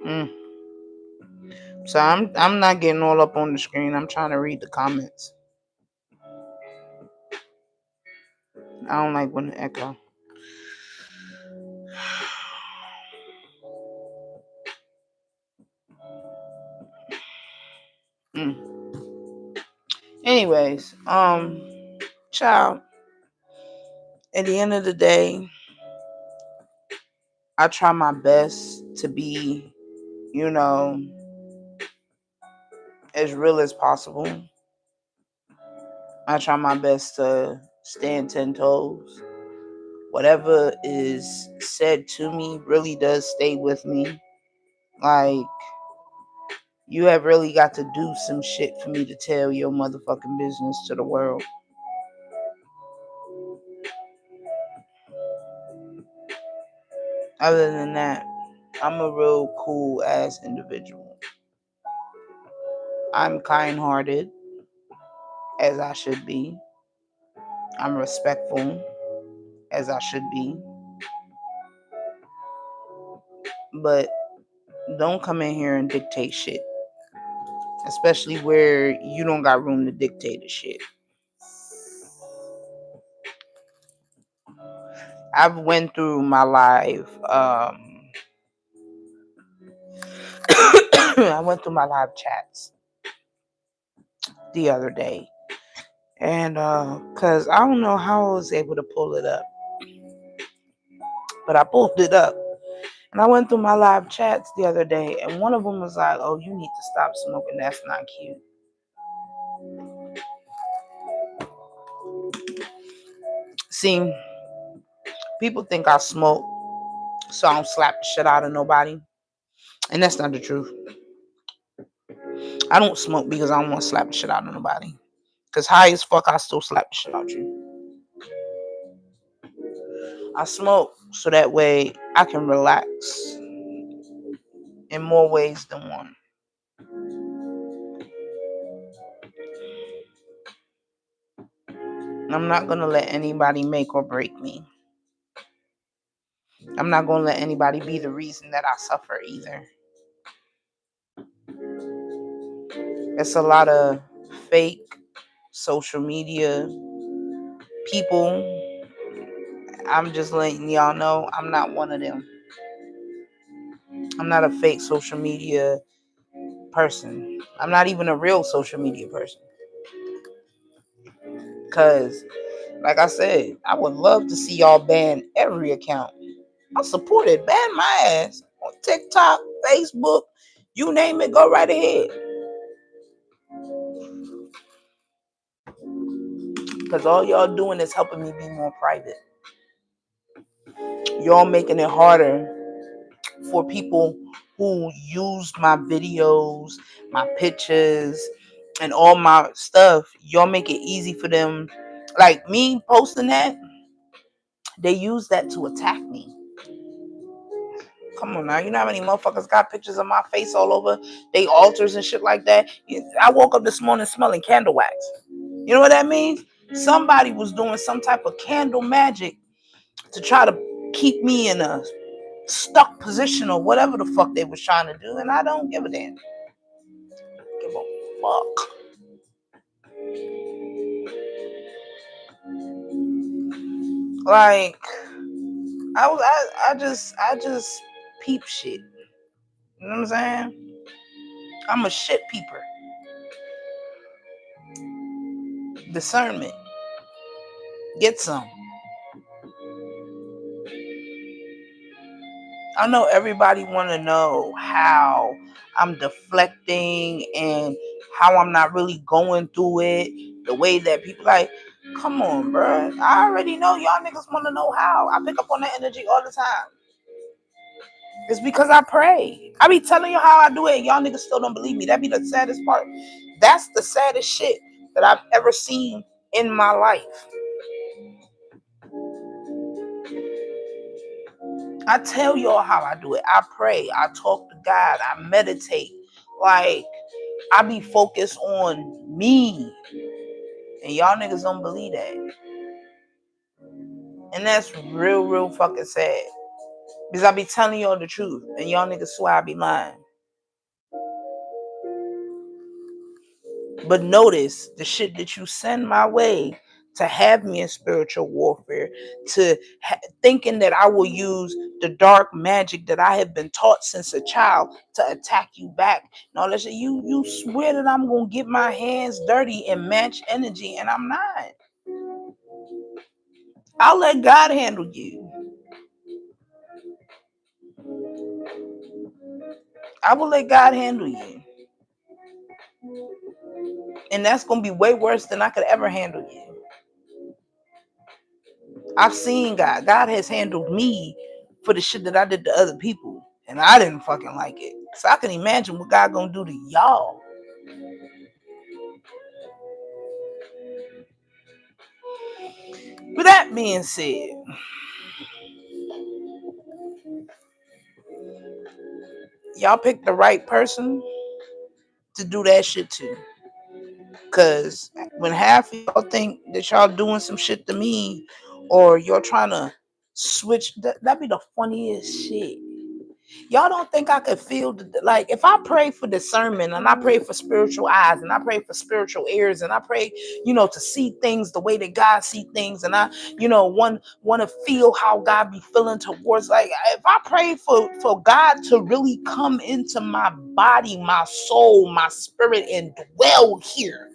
Mm. So I'm not getting all up on the screen. I'm trying to read the comments. I don't like when it echo. Mm. Anyways, child. At the end of the day, I try my best to be, you know, as real as possible. I try my best to stand 10 toes. Whatever is said to me really does stay with me. Like, you have really got to do some shit for me to tell your motherfucking business to the world. Other than that, I'm a real cool ass individual. I'm kind hearted, as I should be. I'm respectful, as I should be. But don't come in here and dictate shit. Especially where you don't got room to dictate the shit. I've went through my live I went through my live chats the other day. And cause I don't know how I was able to pull it up. But I pulled it up. And I went through my live chats the other day, and one of them was like, "Oh, you need to stop smoking. That's not cute." See, people think I smoke, so I don't slap the shit out of nobody. And that's not the truth. I don't smoke because I don't want to slap the shit out of nobody. Because high as fuck, I still slap the shit out you. I smoke so that way I can relax in more ways than one. I'm not going to let anybody make or break me. I'm not going to let anybody be the reason that I suffer either. It's a lot of fake social media people. I'm just letting y'all know I'm not one of them. I'm not a fake social media person. I'm not even a real social media person. Because, like I said, I would love to see y'all ban every account. I support it. Ban my ass on TikTok, Facebook, you name it, go right ahead. Because all y'all doing is helping me be more private. Y'all making it harder for people who used my videos, my pictures, and all my stuff. Y'all make it easy for them. Like me posting that, they use that to attack me. Come on now, you know how many motherfuckers got pictures of my face all over they altars and shit like that? I woke up this morning smelling candle wax. You know what that means? Somebody was doing some type of candle magic to try to keep me in a stuck position or whatever the fuck they was trying to do, and I don't give a damn. Give a fuck. Like I just peep shit. You know what I'm saying? I'm a shit peeper. Discernment. Get some. I know everybody want to know how I'm deflecting and how I'm not really going through it the way that people like. Come on, bro. I already know y'all niggas want to know how. I pick up on that energy all the time. It's because I pray. I be telling you how I do it, and y'all niggas still don't believe me. That be the saddest part. That's the saddest shit that I've ever seen in my life. I tell y'all how I do it. I pray. I talk to God. I meditate. Like, I be focused on me. And y'all niggas don't believe that. And that's real, real fucking sad. Because I be telling y'all the truth. And y'all niggas swear I be lying. But notice the shit that you send my way to have me in spiritual warfare, to thinking that I will use the dark magic that I have been taught since a child to attack you back. No, listen, you swear that I'm gonna get my hands dirty and match energy, and I'm not. I'll let God handle you. I will let God handle you. And that's gonna be way worse than I could ever handle you. I've seen God. God has handled me for the shit that I did to other people. And I didn't fucking like it. So I can imagine what God gonna do to y'all. With that being said, y'all picked the right person to do that shit to. Cause when half of y'all think that y'all doing some shit to me, or you're trying to switch, that'd be the funniest shit. Y'all don't think I could feel like if I pray for discernment and I pray for spiritual eyes and I pray for spiritual ears and I pray, to see things the way that God see things, and I, want to feel how God be feeling towards, like, if I pray for God to really come into my body, my soul, my spirit, and dwell here.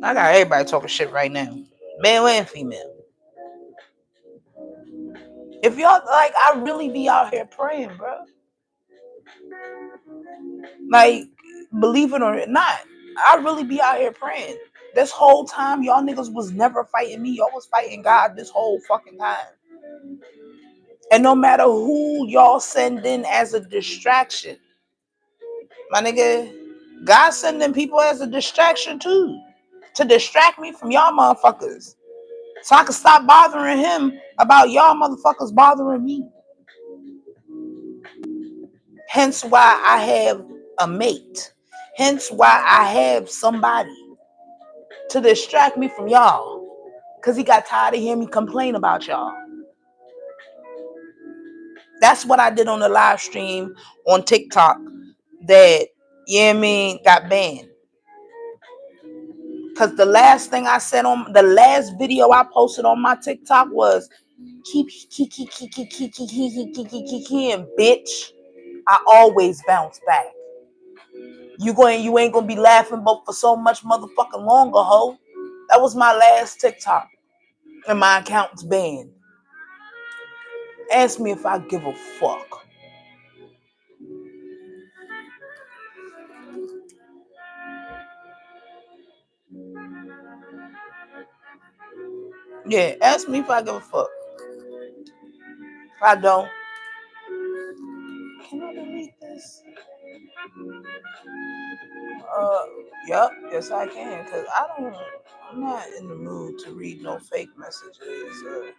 I got everybody talking shit right now, male and female. If y'all like, I really be out here praying, bro. Like, believe it or not, I really be out here praying. This whole time, y'all niggas was never fighting me. Y'all was fighting God this whole fucking time. And no matter who y'all send in as a distraction, my nigga, God sending people as a distraction too. To distract me from y'all motherfuckers. So I can stop bothering him about y'all motherfuckers bothering me. Hence why I have a mate. Hence why I have somebody to distract me from y'all. Because he got tired of hearing me complain about y'all. That's what I did on the live stream on TikTok that, got banned. Because the last thing I said on the last video I posted on my TikTok was, keep, bitch. I always bounce back. You ain't gonna be laughing but for so much motherfucking longer, ho. That was my last TikTok. And my account's banned. Ask me if I give a fuck. Yeah, ask me if I give a fuck. If I don't, can I delete this? Yep, yes I can, cause I'm not in the mood to read no fake messages or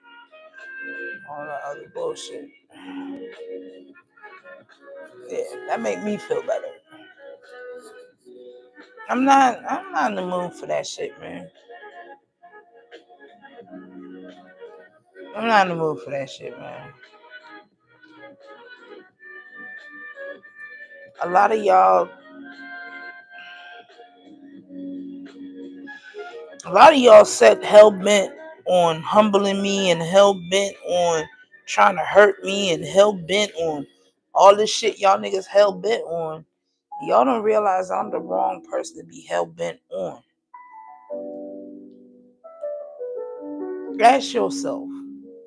all that other bullshit. Yeah, that make me feel better. I'm not in the mood for that shit, man. I'm not in the mood for that shit, man. A lot of y'all set hell bent on humbling me and hell bent on trying to hurt me and hell bent on all this shit y'all niggas hell bent on. Y'all don't realize I'm the wrong person to be hell bent on. Ask yourself,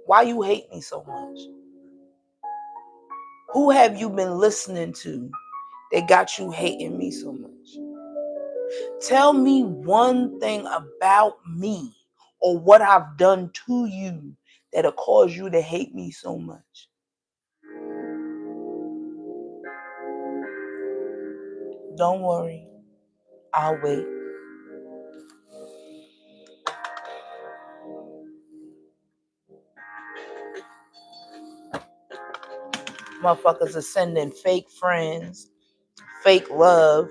why you hate me so much? Who have you been listening to that got you hating me so much? Tell me one thing about me or what I've done to you that'll cause you to hate me so much. Don't worry, I'll wait. Motherfuckers are sending fake friends, fake love,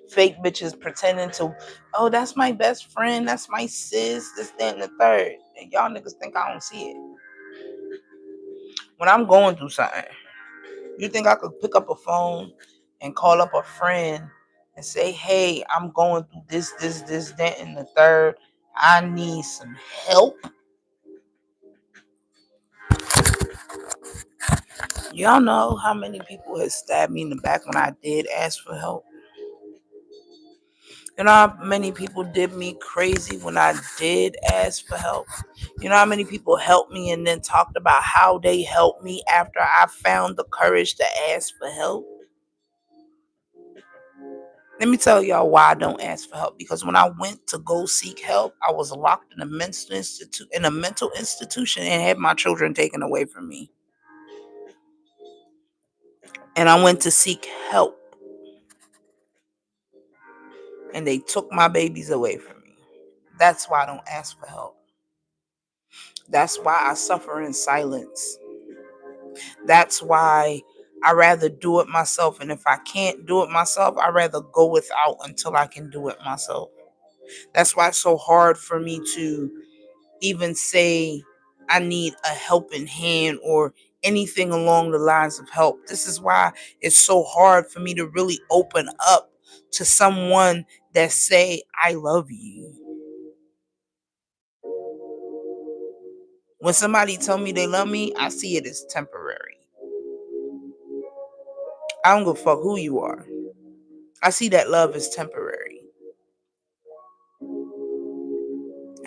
fake bitches pretending to, oh, that's my best friend, that's my sis, this, that, and the third. And y'all niggas think I don't see it. When I'm going through something, you think I could pick up a phone and call up a friend and say, hey, I'm going through this, that, and the third. I need some help. Y'all know how many people had stabbed me in the back when I did ask for help? You know how many people did me crazy when I did ask for help? You know how many people helped me and then talked about how they helped me after I found the courage to ask for help? Let me tell y'all why I don't ask for help. Because when I went to go seek help, I was locked in a mental institution and had my children taken away from me. And I went to seek help, and they took my babies away from me. That's why I don't ask for help. That's why I suffer in silence. That's why I rather do it myself. And if I can't do it myself, I rather go without until I can do it myself. That's why it's so hard for me to even say I need a helping hand or anything along the lines of help. This is why it's so hard for me to really open up to someone that say I love you. When somebody tell me they love me, I see it as temporary. I don't give a fuck who you are. I see that love is temporary.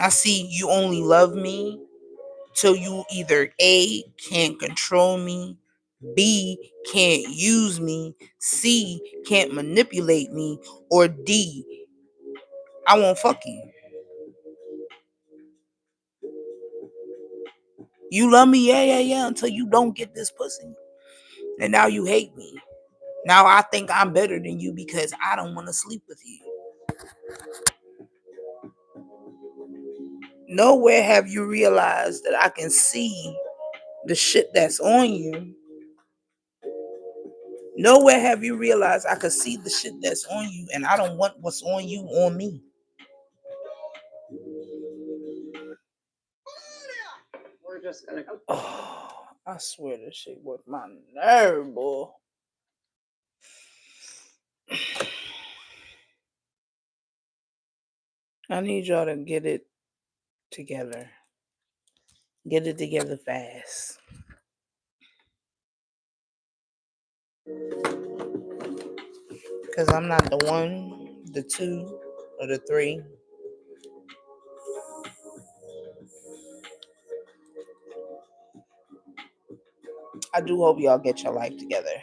I see you only love me till you either A, can't control me, B, can't use me, C, can't manipulate me, or D, I won't fuck you. You love me, yeah, until you don't get this pussy. And now you hate me. Now I think I'm better than you because I don't want to sleep with you. Nowhere have you realized that I can see the shit that's on you. Nowhere have you realized I can see the shit that's on you and I don't want what's on you on me. We're just gonna go. Oh, I swear this shit worked my nerve, boy. I need y'all to get it together. Get it together fast. Because I'm not the one, the two, or the three. I do hope y'all get your life together.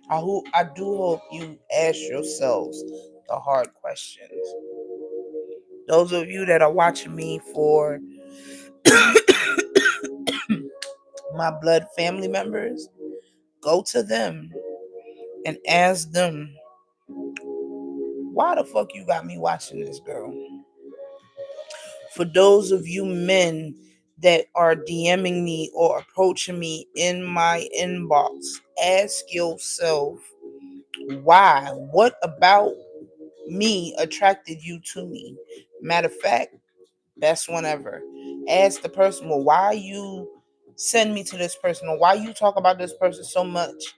I do hope you ask yourselves the hard questions. Those of you that are watching me for my blood family members, go to them and ask them, why the fuck you got me watching this, girl? For those of you men that are DMing me or approaching me in my inbox, ask yourself, why? What about me attracted you to me? Matter of fact, best one ever. Ask the person, well, why you send me to this person, or why you talk about this person so much?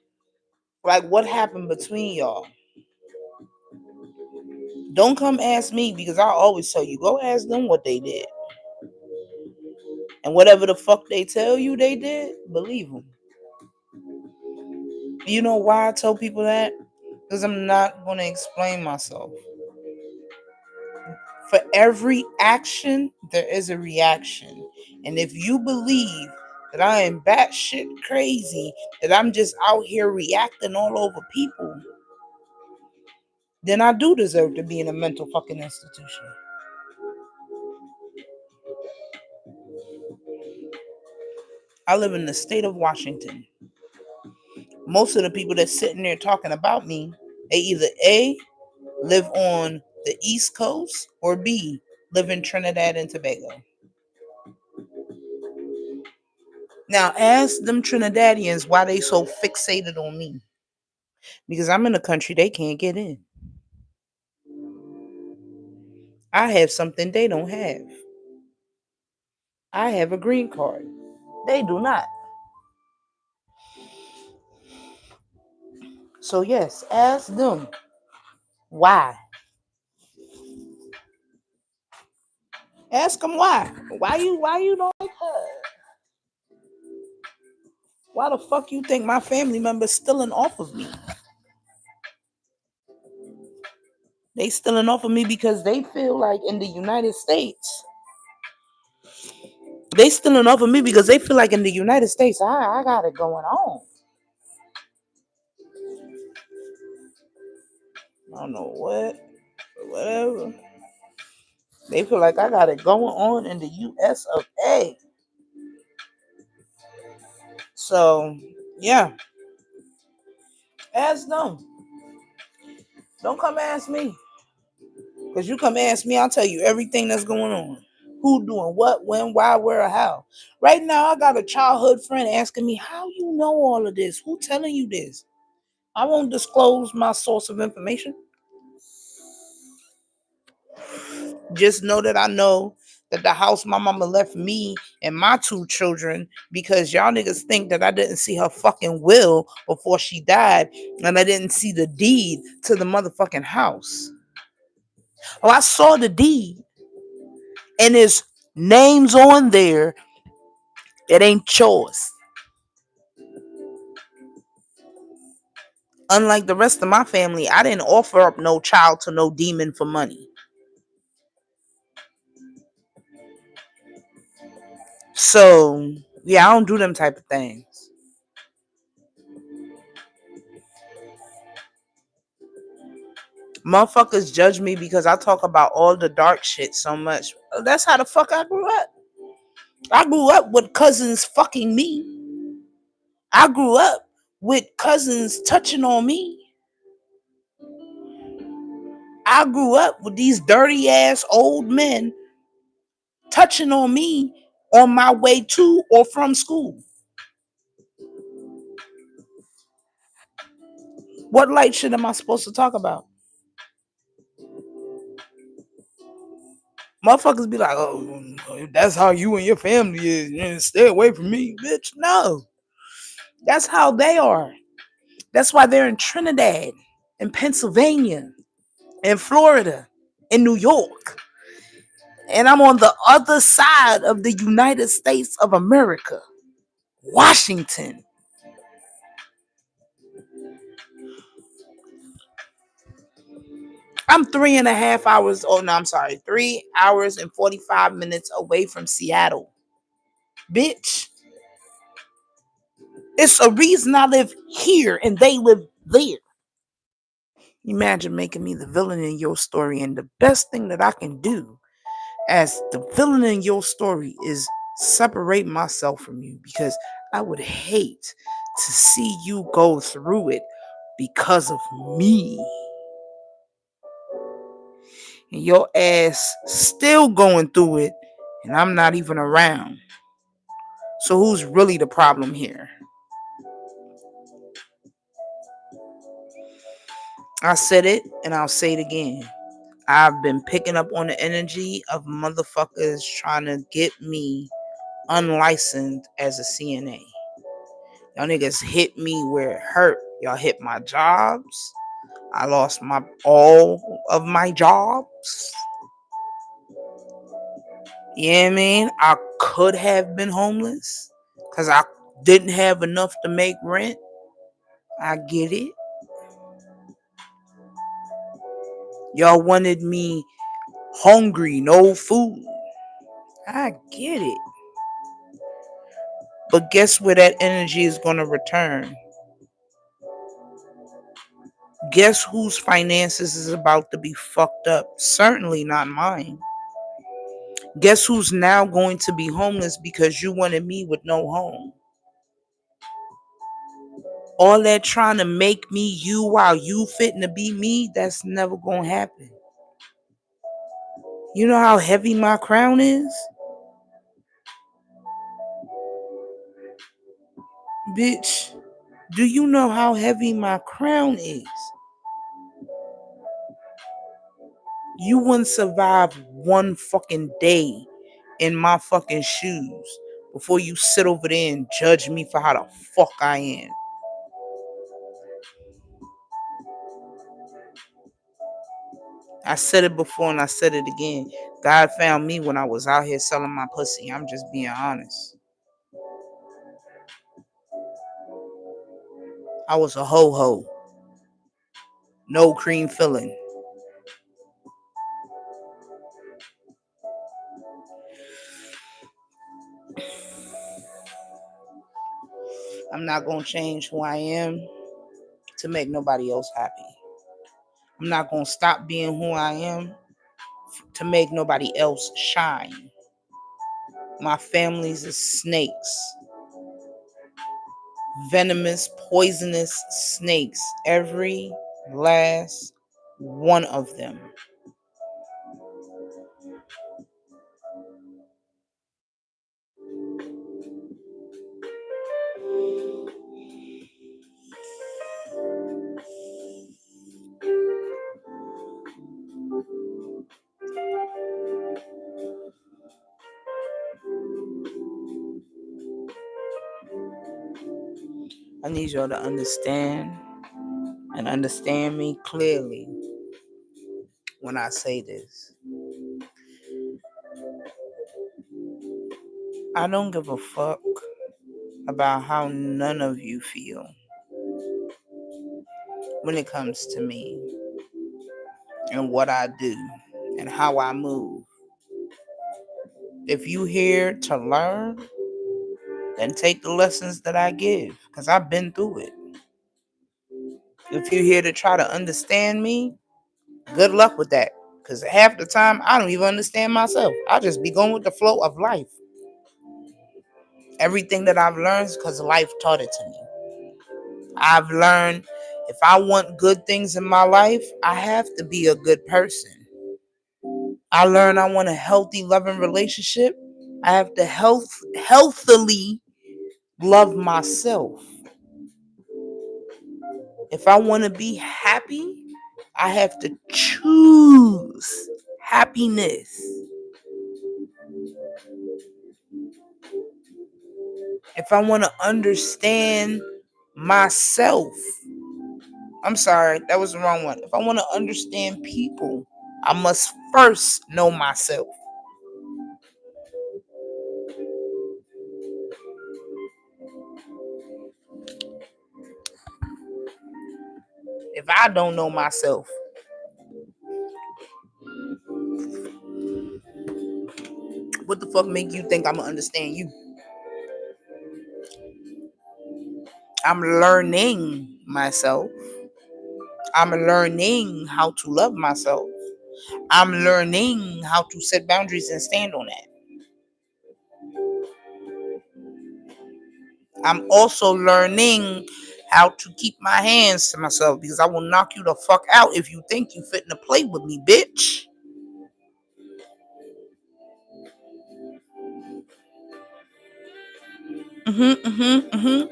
Like, what happened between y'all? Don't come ask me, because I always tell you, go ask them what they did. And whatever the fuck they tell you they did, believe them. You know why I tell people that? Because I'm not going to explain myself. For every action, there is a reaction. And if you believe that I am batshit crazy, that I'm just out here reacting all over people, then I do deserve to be in a mental fucking institution. I live in the state of Washington. Most of the people that's sitting there talking about me, they either A, live on the East Coast, or B, live in Trinidad and Tobago. Now, ask them Trinidadians why they so fixated on me. Because I'm in a country they can't get in. I have something they don't have. I have a green card. They do not. So yes, ask them why. Ask them why. Why you don't like her? Why the fuck you think my family members stealing off of me? They stealing off of me because they feel like in the United States. They stealing off of me because they feel like in the United States, I got it going on. I don't know what, whatever. They feel like I got it going on in the US of A. So, yeah. Ask them. Don't come ask me. Because you come ask me, I'll tell you everything that's going on. Who doing what, when, why, where, or how. Right now, I got a childhood friend asking me, how you know all of this? Who telling you this? I won't disclose my source of information. Just know that I know that the house my mama left me and my two children, because y'all niggas think that I didn't see her fucking will before she died, and I didn't see the deed to the motherfucking house. Oh, I saw the deed, and there's names on there that ain't yours. Unlike the rest of my family, I didn't offer up no child to no demon for money. So, yeah, I don't do them type of things. Motherfuckers judge me because I talk about all the dark shit so much. That's how the fuck I grew up. I grew up with cousins fucking me. I grew up with cousins touching on me. I grew up with these dirty ass old men touching on me on my way to or from school. What light shit am I supposed to talk about? Motherfuckers be like, oh, that's how you and your family is. Stay away from me, bitch. No. That's how they are. That's why they're in Trinidad, in Pennsylvania, in Florida, in New York. And I'm on the other side of the United States of America, Washington. I'm 3.5 hours. Oh, no, I'm sorry. 3 hours and 45 minutes away from Seattle. Bitch. It's a reason I live here and they live there. Imagine making me the villain in your story, and the best thing that I can do as the villain in your story is separate myself from you, because I would hate to see you go through it because of me. And your ass still going through it and I'm not even around. So who's really the problem here? I said it and I'll say it again. I've been picking up on the energy of motherfuckers trying to get me unlicensed as a CNA. Y'all niggas hit me where it hurt. Y'all hit my jobs. I lost all of my jobs. You know what I mean? I could have been homeless because I didn't have enough to make rent. I get it. Y'all wanted me hungry, no food. I get it. But guess where that energy is going to return? Guess whose finances is about to be fucked up? Certainly not mine. Guess who's now going to be homeless because you wanted me with no home? All that trying to make me you while you fitting to be me, that's never going to happen. You know how heavy my crown is? Bitch, do you know how heavy my crown is? You wouldn't survive one fucking day in my fucking shoes before you sit over there and judge me for how the fuck I am. I said it before and I said it again. God found me when I was out here selling my pussy. I'm just being honest. I was a ho-ho. No cream filling. I'm not going to change who I am to make nobody else happy. I'm not going to stop being who I am to make nobody else shine. My family's is snakes. Venomous, poisonous snakes. Every last one of them. I need y'all to understand and understand me clearly when I say this. I don't give a fuck about how none of you feel when it comes to me and what I do and how I move. If you here to learn, then take the lessons that I give, because I've been through it. If you're here to try to understand me, good luck with that. Because half the time, I don't even understand myself. I just be going with the flow of life. Everything that I've learned is because life taught it to me. I've learned if I want good things in my life, I have to be a good person. I learned I want a healthy, loving relationship. I have to healthily love myself. If I want to be happy, I have to choose happiness. If I want to understand myself, I'm sorry, that was the wrong one. If I want to understand people, I must first know myself. If I don't know myself, what the fuck make you think I'm gonna understand you? I'm learning myself. I'm learning how to love myself. I'm learning how to set boundaries and stand on that. I'm also learning how to keep my hands to myself, because I will knock you the fuck out if you think you fitting to play with me, bitch.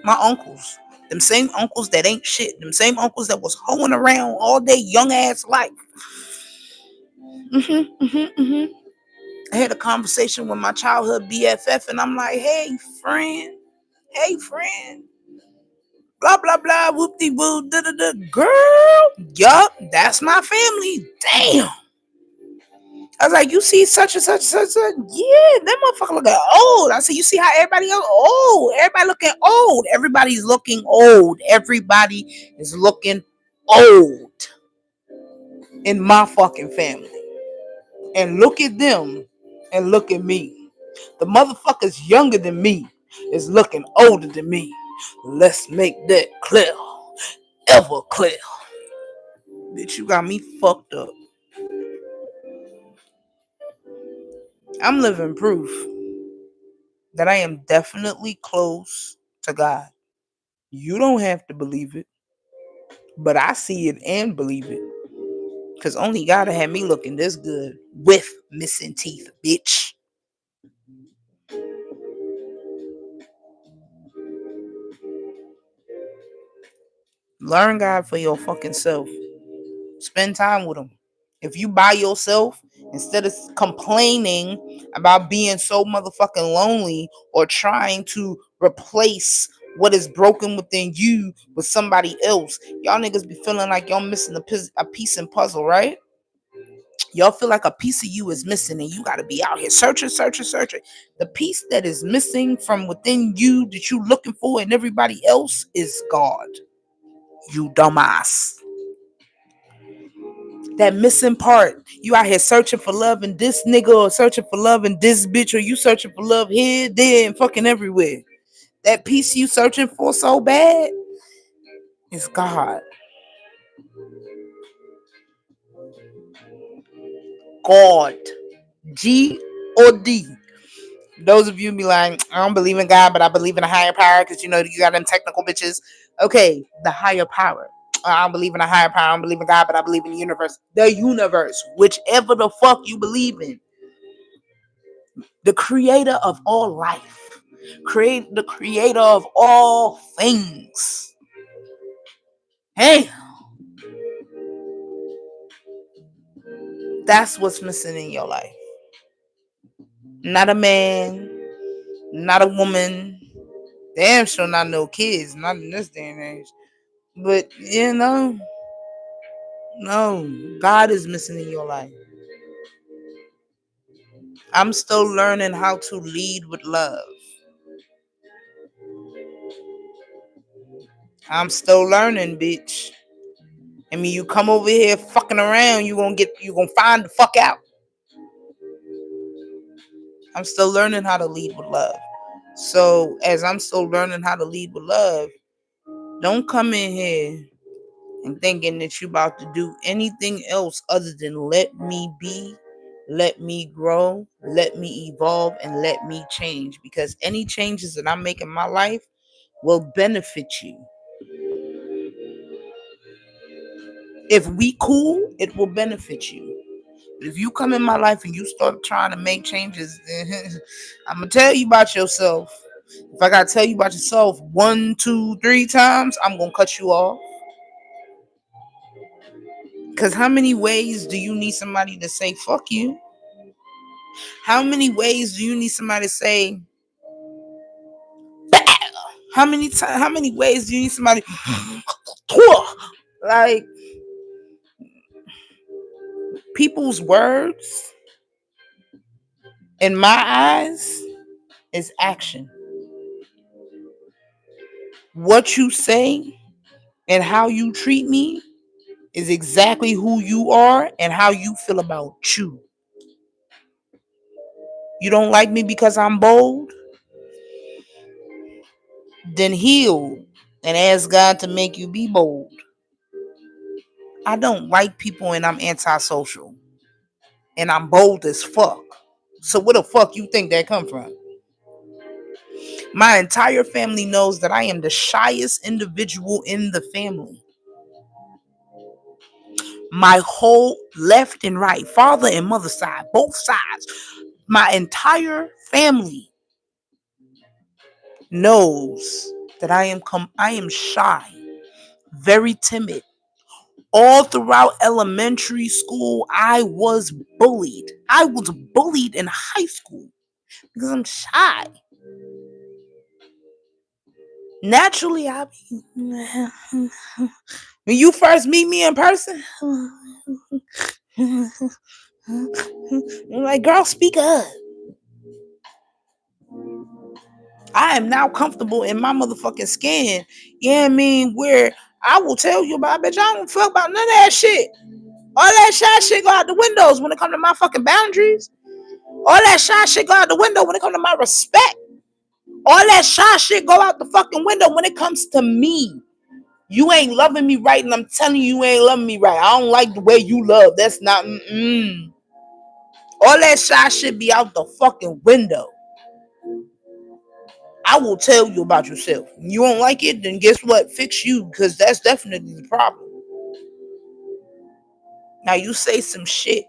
My uncles. Them same uncles that ain't shit. Them same uncles that was hoeing around all day young ass life. I had a conversation with my childhood BFF and I'm like, hey friend, blah blah blah, whoop de woo, da da da, girl, yup, that's my family. Damn. I was like, you see such and such and such, such? Yeah, that motherfucker looking old. I said, you see how everybody else old? Everybody looking old. Everybody's looking old. Everybody is looking old in my fucking family. And look at them and look at me. The motherfuckers younger than me is looking older than me. Let's make that clear. Ever clear. Bitch, you got me fucked up. I'm living proof that I am definitely close to God. You don't have to believe it, but I see it and believe it. Because only God had me looking this good with missing teeth, bitch. Learn God for your fucking self. Spend time with him. If you by yourself, instead of complaining about being so motherfucking lonely or trying to replace what is broken within you with somebody else, y'all niggas be feeling like y'all missing a piece in puzzle, right? Y'all feel like a piece of you is missing and you got to be out here searching. The piece that is missing from within you that you looking for and everybody else is God. You dumbass. That missing part. You out here searching for love in this nigga or searching for love in this bitch, or you searching for love here, there, and fucking everywhere. That piece you searching for so bad is God. God. G-O-D. Those of you be like, I don't believe in God, but I believe in a higher power because you know you got them technical bitches. Okay, the higher power. I don't believe in a higher power. I don't believe in God, but I believe in the universe. The universe, whichever the fuck you believe in. The creator of all life. The creator of all things. Hey, that's what's missing in your life. Not a man, not a woman. Damn sure not no kids, not in this day and age. But no, God is missing in your life. I'm still learning how to lead with love. I'm still learning, bitch. I mean, you come over here fucking around, you gonna find the fuck out. I'm still learning how to lead with love. So as I'm still learning how to lead with love, don't come in here and thinking that you about to do anything else other than let me be, let me grow, let me evolve, and let me change. Because any changes that I make in my life will benefit you. If we cool, it will benefit you. But if you come in my life and you start trying to make changes, I'm gonna tell you about yourself. If I gotta tell you about yourself 1, 2, 3 times, I'm gonna cut you off. Cause how many ways do you need somebody to say fuck you? How many ways do you need somebody to say bah? How many ways do you need somebody like people's words in my eyes is action. What you say and how you treat me is exactly who you are and how you feel about you. You don't like me because I'm bold? Then heal and ask God to make you be bold. I don't like people and I'm antisocial. and I'm bold as fuck. So where the fuck you think that come from? My entire family knows that I am the shyest individual in the family. My whole left and right, father and mother side, both sides, my entire family knows that I am shy, very timid. All throughout elementary school, I was bullied. I was bullied in high school because I'm shy. Naturally, when you first meet me in person, I'm like, girl, speak up. I am now comfortable in my motherfucking skin. Yeah, I mean, where I will tell you about, bitch, I don't fuck about none of that shit. All that shy shit go out the windows when it comes to my fucking boundaries. All that shy shit go out the window when it comes to my respect. All that shy shit go out the fucking window when it comes to me. You ain't loving me right, and I'm telling you, you ain't loving me right. I don't like the way you love. That's not. All that shy shit be out the fucking window. I will tell you about yourself. You don't like it, then guess what? Fix you, because that's definitely the problem. Now you say some shit,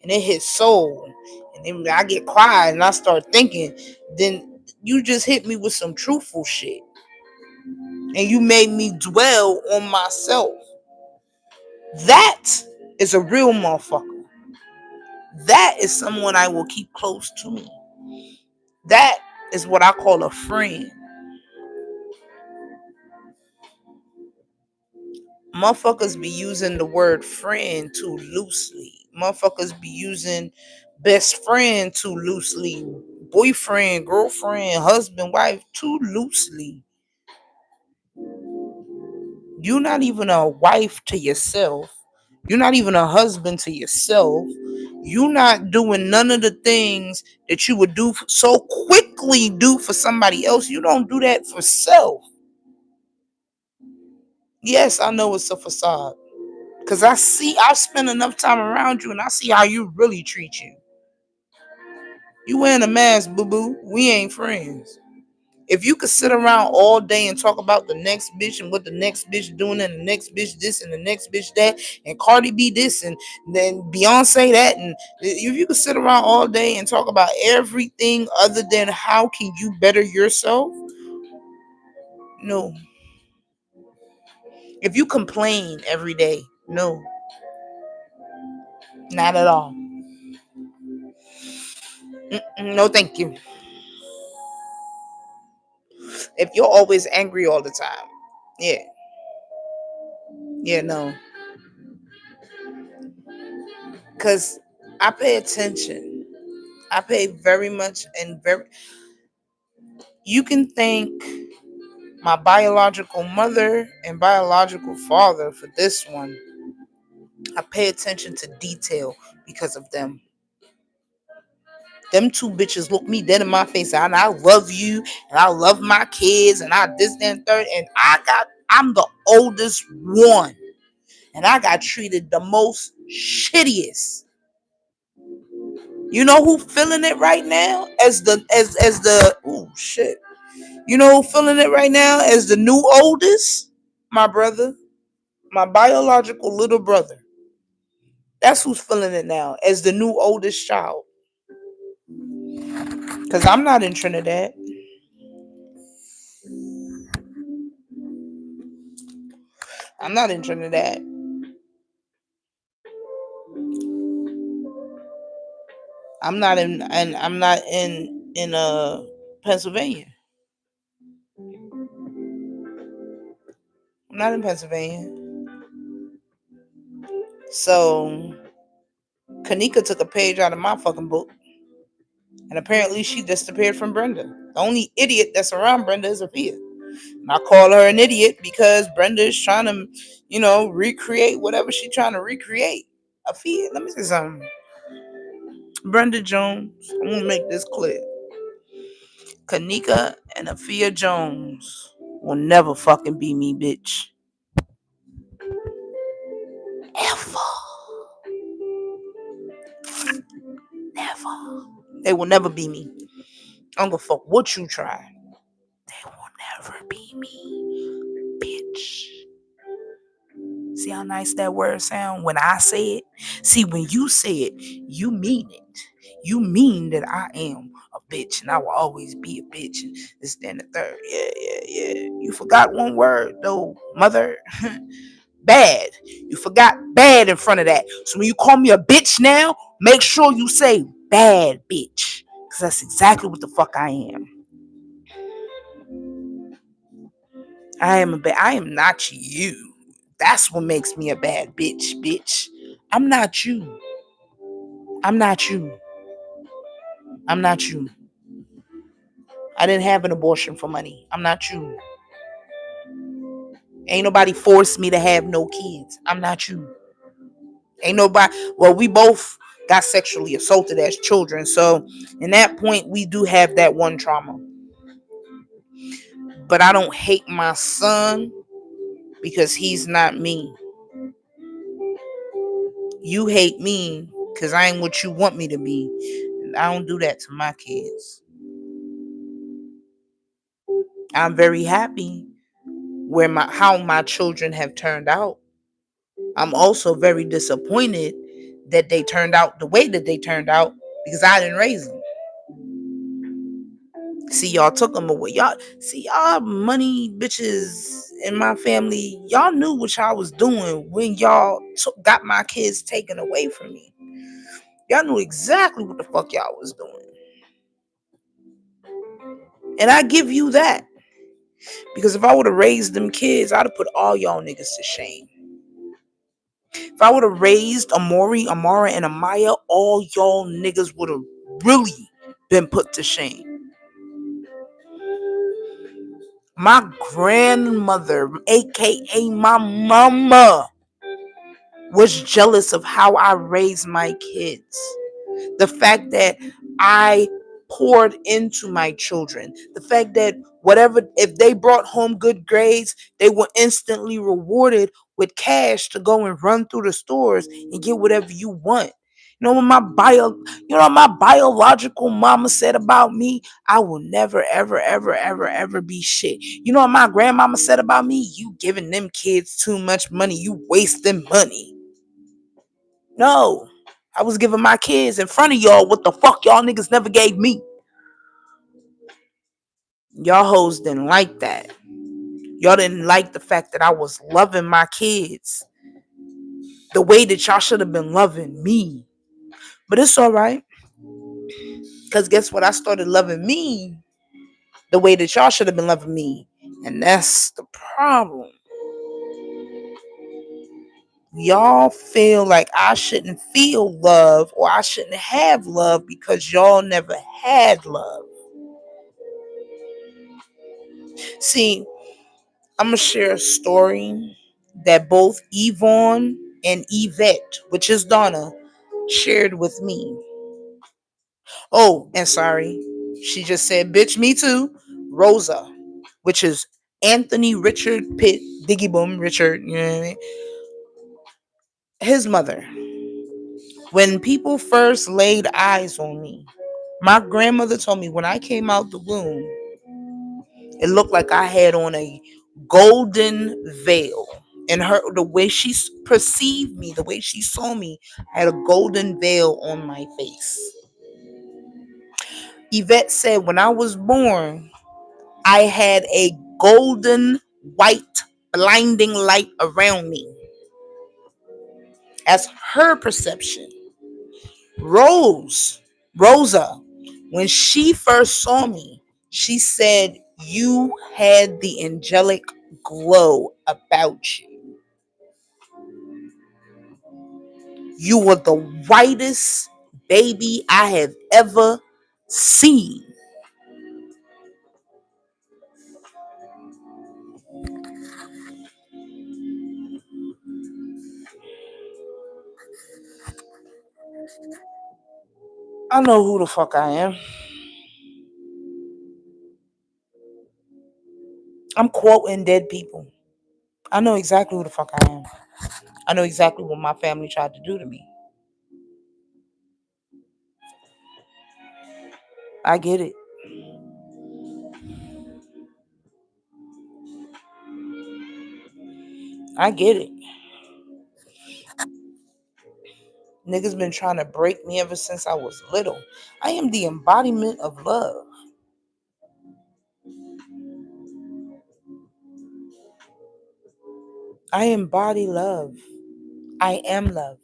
and it hits soul, and then I get quiet and I start thinking. Then you just hit me with some truthful shit, and you made me dwell on myself. That is a real motherfucker. That is someone I will keep close to me. That is what I call a friend. Motherfuckers be using the word friend too loosely. Motherfuckers be using best friend too loosely. Boyfriend, girlfriend, husband, wife too loosely. You're not even a wife to yourself. You're not even a husband to yourself. You're not doing none of the things that you would do so quickly do for somebody else. You don't do that for self. Yes, I know it's a facade. Because I've spent enough time around you and I see how you really treat you. You wearing a mask, boo-boo. We ain't friends. If you could sit around all day and talk about the next bitch and what the next bitch doing and the next bitch this and the next bitch that and Cardi B this and then Beyonce that, and if you could sit around all day and talk about everything other than how can you better yourself, no. If you complain every day, no, not at all. No, thank you. If you're always angry all the time, yeah, yeah, no, because I pay attention. I pay very much and very. You can thank my biological mother and biological father for this one. I pay attention to detail because of them. Them two bitches look me dead in my face and I love you and I love my kids and I this and third, and I'm the oldest one and I got treated the most shittiest. You know who feeling it right now as the oh shit. You know who feeling it right now as the new oldest? My brother, my biological little brother. That's who's feeling it now as the new oldest child. Cause I'm not in Trinidad. I'm not in Trinidad. I'm not in Pennsylvania. I'm not in Pennsylvania. So Kanika took a page out of my fucking book. And apparently she disappeared from Brenda. The only idiot that's around Brenda is Afia. And I call her an idiot because Brenda is trying to, recreate whatever she's trying to recreate. Afia, let me say something. Brenda Jones, I'm gonna make this clear. Kanika and Afia Jones will never fucking be me, bitch. Ever. Never. They will never be me. I don't give a fuck what you try. They will never be me, bitch. See how nice that word sound when I say it? See, when you say it, you mean it. You mean that I am a bitch and I will always be a bitch. And this, then the third. Yeah, yeah, yeah. You forgot one word, though, mother. Bad. You forgot bad in front of that. So when you call me a bitch now, make sure you say bad bitch. Because that's exactly what the fuck I am. I am not you. That's what makes me a bad bitch, bitch. I'm not you. I'm not you. I'm not you. I didn't have an abortion for money. I'm not you. Ain't nobody forced me to have no kids. I'm not you. Ain't nobody. Well, we both got sexually assaulted as children. So, in that point, we do have that one trauma. But I don't hate my son because he's not me. You hate me because I ain't what you want me to be. And I don't do that to my kids. I'm very happy how my children have turned out. I'm also very disappointed that they turned out the way that they turned out because I didn't raise them. See, y'all took them away. Y'all money bitches in my family. Y'all knew what y'all was doing when y'all got my kids taken away from me. Y'all knew exactly what the fuck y'all was doing. And I give you that. Because if I would have raised them kids, I'd have put all y'all niggas to shame. If I would have raised Amara, and Amaya, all y'all niggas would have really been put to shame. My grandmother, aka my mama, was jealous of how I raised my kids. The fact that I poured into my children. The fact that if they brought home good grades, they were instantly rewarded with cash to go and run through the stores and get whatever you want. You know what my biological mama said about me? I will never, ever, ever, ever, ever be shit. You know what my grandmama said about me? You giving them kids too much money. You wasting money. No. I was giving my kids in front of y'all what the fuck y'all niggas never gave me. Y'all hoes didn't like that. Y'all didn't like the fact that I was loving my kids the way that y'all should have been loving me. But it's all right. Because guess what? I started loving me the way that y'all should have been loving me. And that's the problem. Y'all feel like I shouldn't feel love or I shouldn't have love because y'all never had love. See, I'm going to share a story that both Yvonne and Yvette, which is Donna, shared with me. Oh, and sorry, she just said, bitch, me too. Rosa, which is Anthony Richard Pitt, Diggy Boom Richard, you know what I mean? His mother. When people first laid eyes on me, my grandmother told me when I came out the womb, it looked like I had on a golden veil. And the way she perceived me, the way she saw me, I had a golden veil on my face. Yvette said when I was born, I had a golden white blinding light around me. As her perception. Rosa, when she first saw me, she said you had the angelic glow about you. You were the whitest baby I have ever seen. I know who the fuck I am. I'm quoting dead people. I know exactly who the fuck I am. I know exactly what my family tried to do to me. I get it. I get it. Niggas been trying to break me ever since I was little. I am the embodiment of love. I embody love. I am love.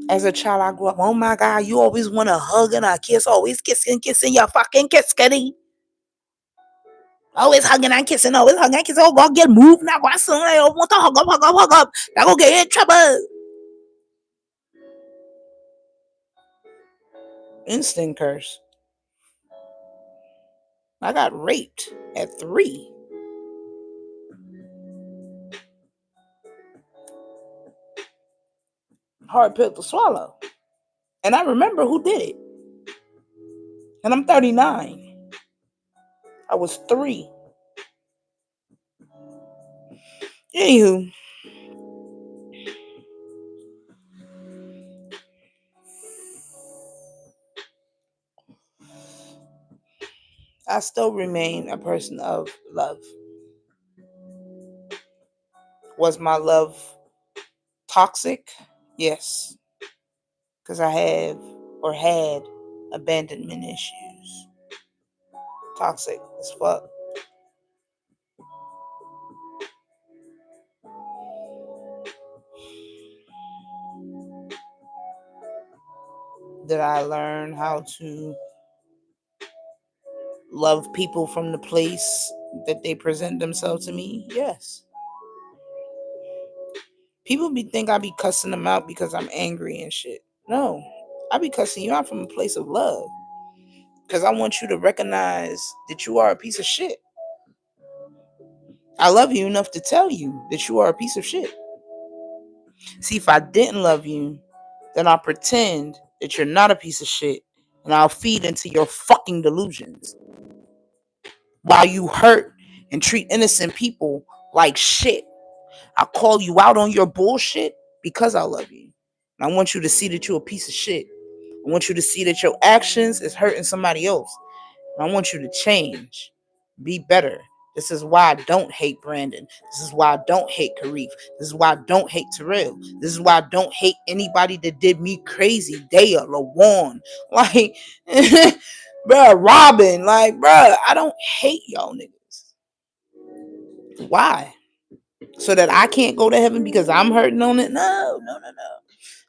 As a child, I grew up, oh my God, you always want to hug and a kiss, always kissing your fucking kiss, kitty. Always hugging and kissing, always hugging and kissing. Oh, God, get moved now. I want to hug up, hug up, hug up. I go get in trouble. Instant curse. I got raped at 3. Hard pill to swallow. And I remember who did it. And I'm 39. I was 3. Anywho, I still remain a person of love. Was my love toxic? Yes. Because I have or had abandonment issues. Toxic as fuck. Did I learn how to love people from the place that they present themselves to me? Yes. People think I be cussing them out because I'm angry and shit. No. I be cussing you out from a place of love. Because I want you to recognize that you are a piece of shit. I love you enough to tell you that you are a piece of shit. See, if I didn't love you, then I'll pretend that you're not a piece of shit and I'll feed into your fucking delusions while you hurt and treat innocent people like shit. I call you out on your bullshit because I love you. And I want you to see that you're a piece of shit. I want you to see that your actions is hurting somebody else. And I want you to change. Be better. This is why I don't hate Brandon. This is why I don't hate Karif. This is why I don't hate Terrell. This is why I don't hate anybody that did me crazy. Daya, LaWan, like, bruh, Robin, like, bruh, I don't hate y'all niggas. Why? So that I can't go to heaven because I'm hurting on it? No.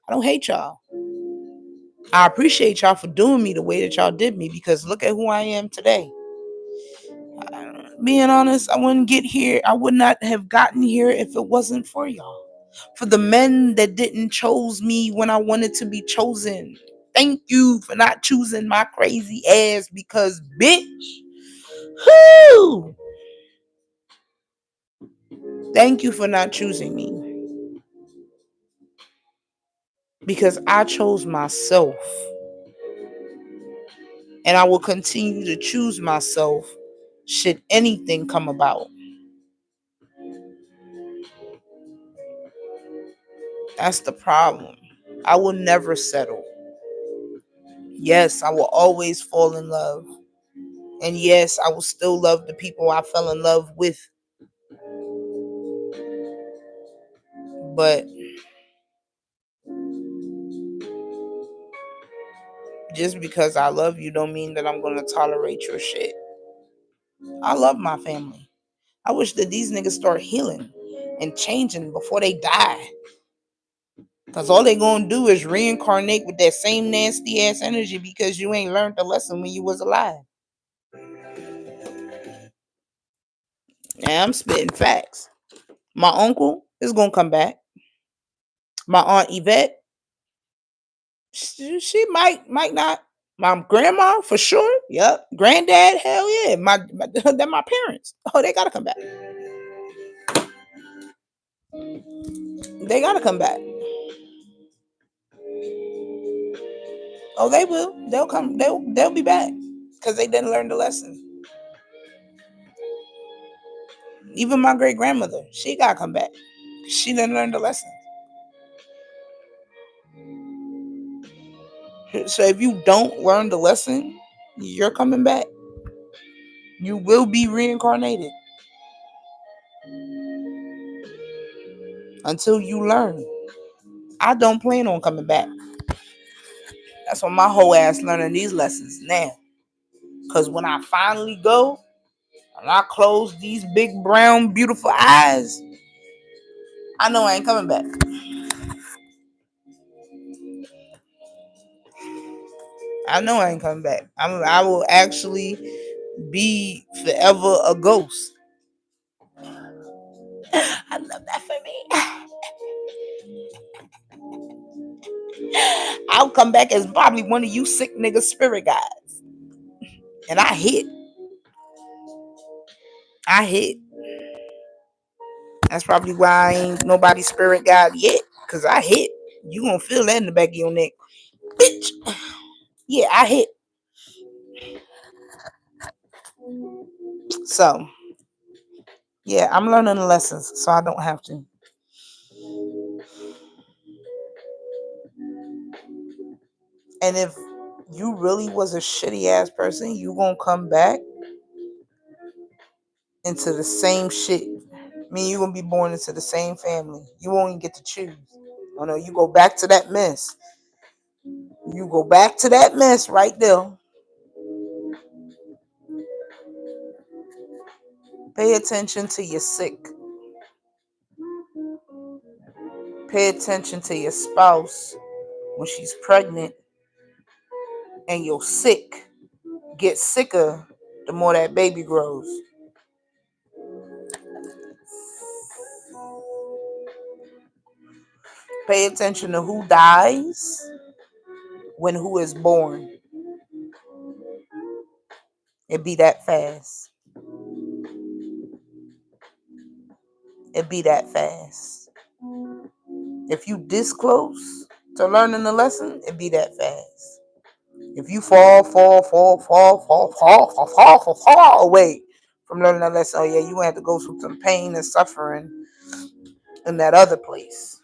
I don't hate y'all. I appreciate y'all for doing me the way that y'all did me because look at who I am today. Being honest, I wouldn't get here. I would not have gotten here if it wasn't for y'all. For the men that didn't chose me when I wanted to be chosen. Thank you for not choosing my crazy ass because bitch. Whoo! Thank you for not choosing me. Because I chose myself. And I will continue to choose myself should anything come about. That's the problem. I will never settle. Yes, I will always fall in love. And yes, I will still love the people I fell in love with. But just because I love you don't mean that I'm going to tolerate your shit. I love my family. I wish that these niggas start healing and changing before they die. Because all they going to do is reincarnate with that same nasty ass energy because you ain't learned the lesson when you was alive. Now I'm spitting facts. My uncle is going to come back. My aunt Yvette, she might not. My grandma for sure. Yep. Granddad, hell yeah. They're my parents. Oh, they gotta come back. They gotta come back. Oh, they will. They'll come. They'll be back because they didn't learn the lesson. Even my great grandmother, she gotta come back. She didn't learn the lesson. So if you don't learn the lesson, you're coming back. You will be reincarnated until you learn. I don't plan on coming back. That's why my whole ass learning these lessons now. Because when I finally go and I close these big brown beautiful eyes, I know I ain't coming back. I know I ain't coming back. I will actually be forever a ghost. I love that for me. I'll come back as probably one of you sick niggas spirit guys. And I hit. I hit. That's probably why I ain't nobody spirit guide yet. Cause I hit. You gonna feel that in the back of your neck. Bitch. Yeah, I hit. So yeah, I'm learning the lessons so I don't have to. And if you really was a shitty ass person, you gonna come back into the same shit. I mean, you gonna be born into the same family. You won't even get to choose. Oh no, you go back to that mess. You go back to that mess right there. Pay attention to your sick. Pay attention to your spouse when she's pregnant and you're sick. Get sicker the more that baby grows. Pay attention to who dies when who is born. It be that fast. It be that fast. If you this close to learning the lesson, it be that fast. If you fall away from learning that lesson, oh yeah, you gonna have to go through some pain and suffering in that other place.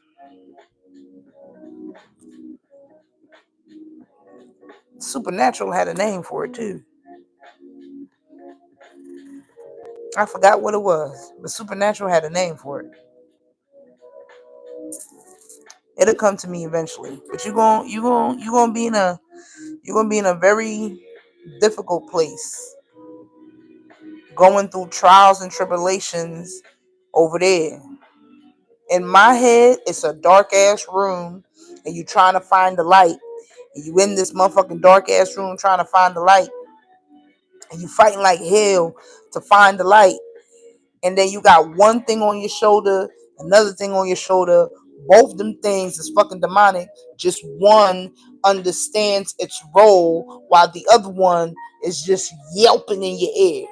Supernatural had a name for it too. I forgot what it was, but Supernatural had a name for it. It'll come to me eventually. But you're gonna be in a very difficult place, going through trials and tribulations over there. In my head, it's a dark ass room, and you trying to find the light. And you in this motherfucking dark ass room trying to find the light, and you fighting like hell to find the light. And then you got one thing on your shoulder, another thing on your shoulder. Both them things is fucking demonic. Just one understands its role while the other one is just yelping in your ear.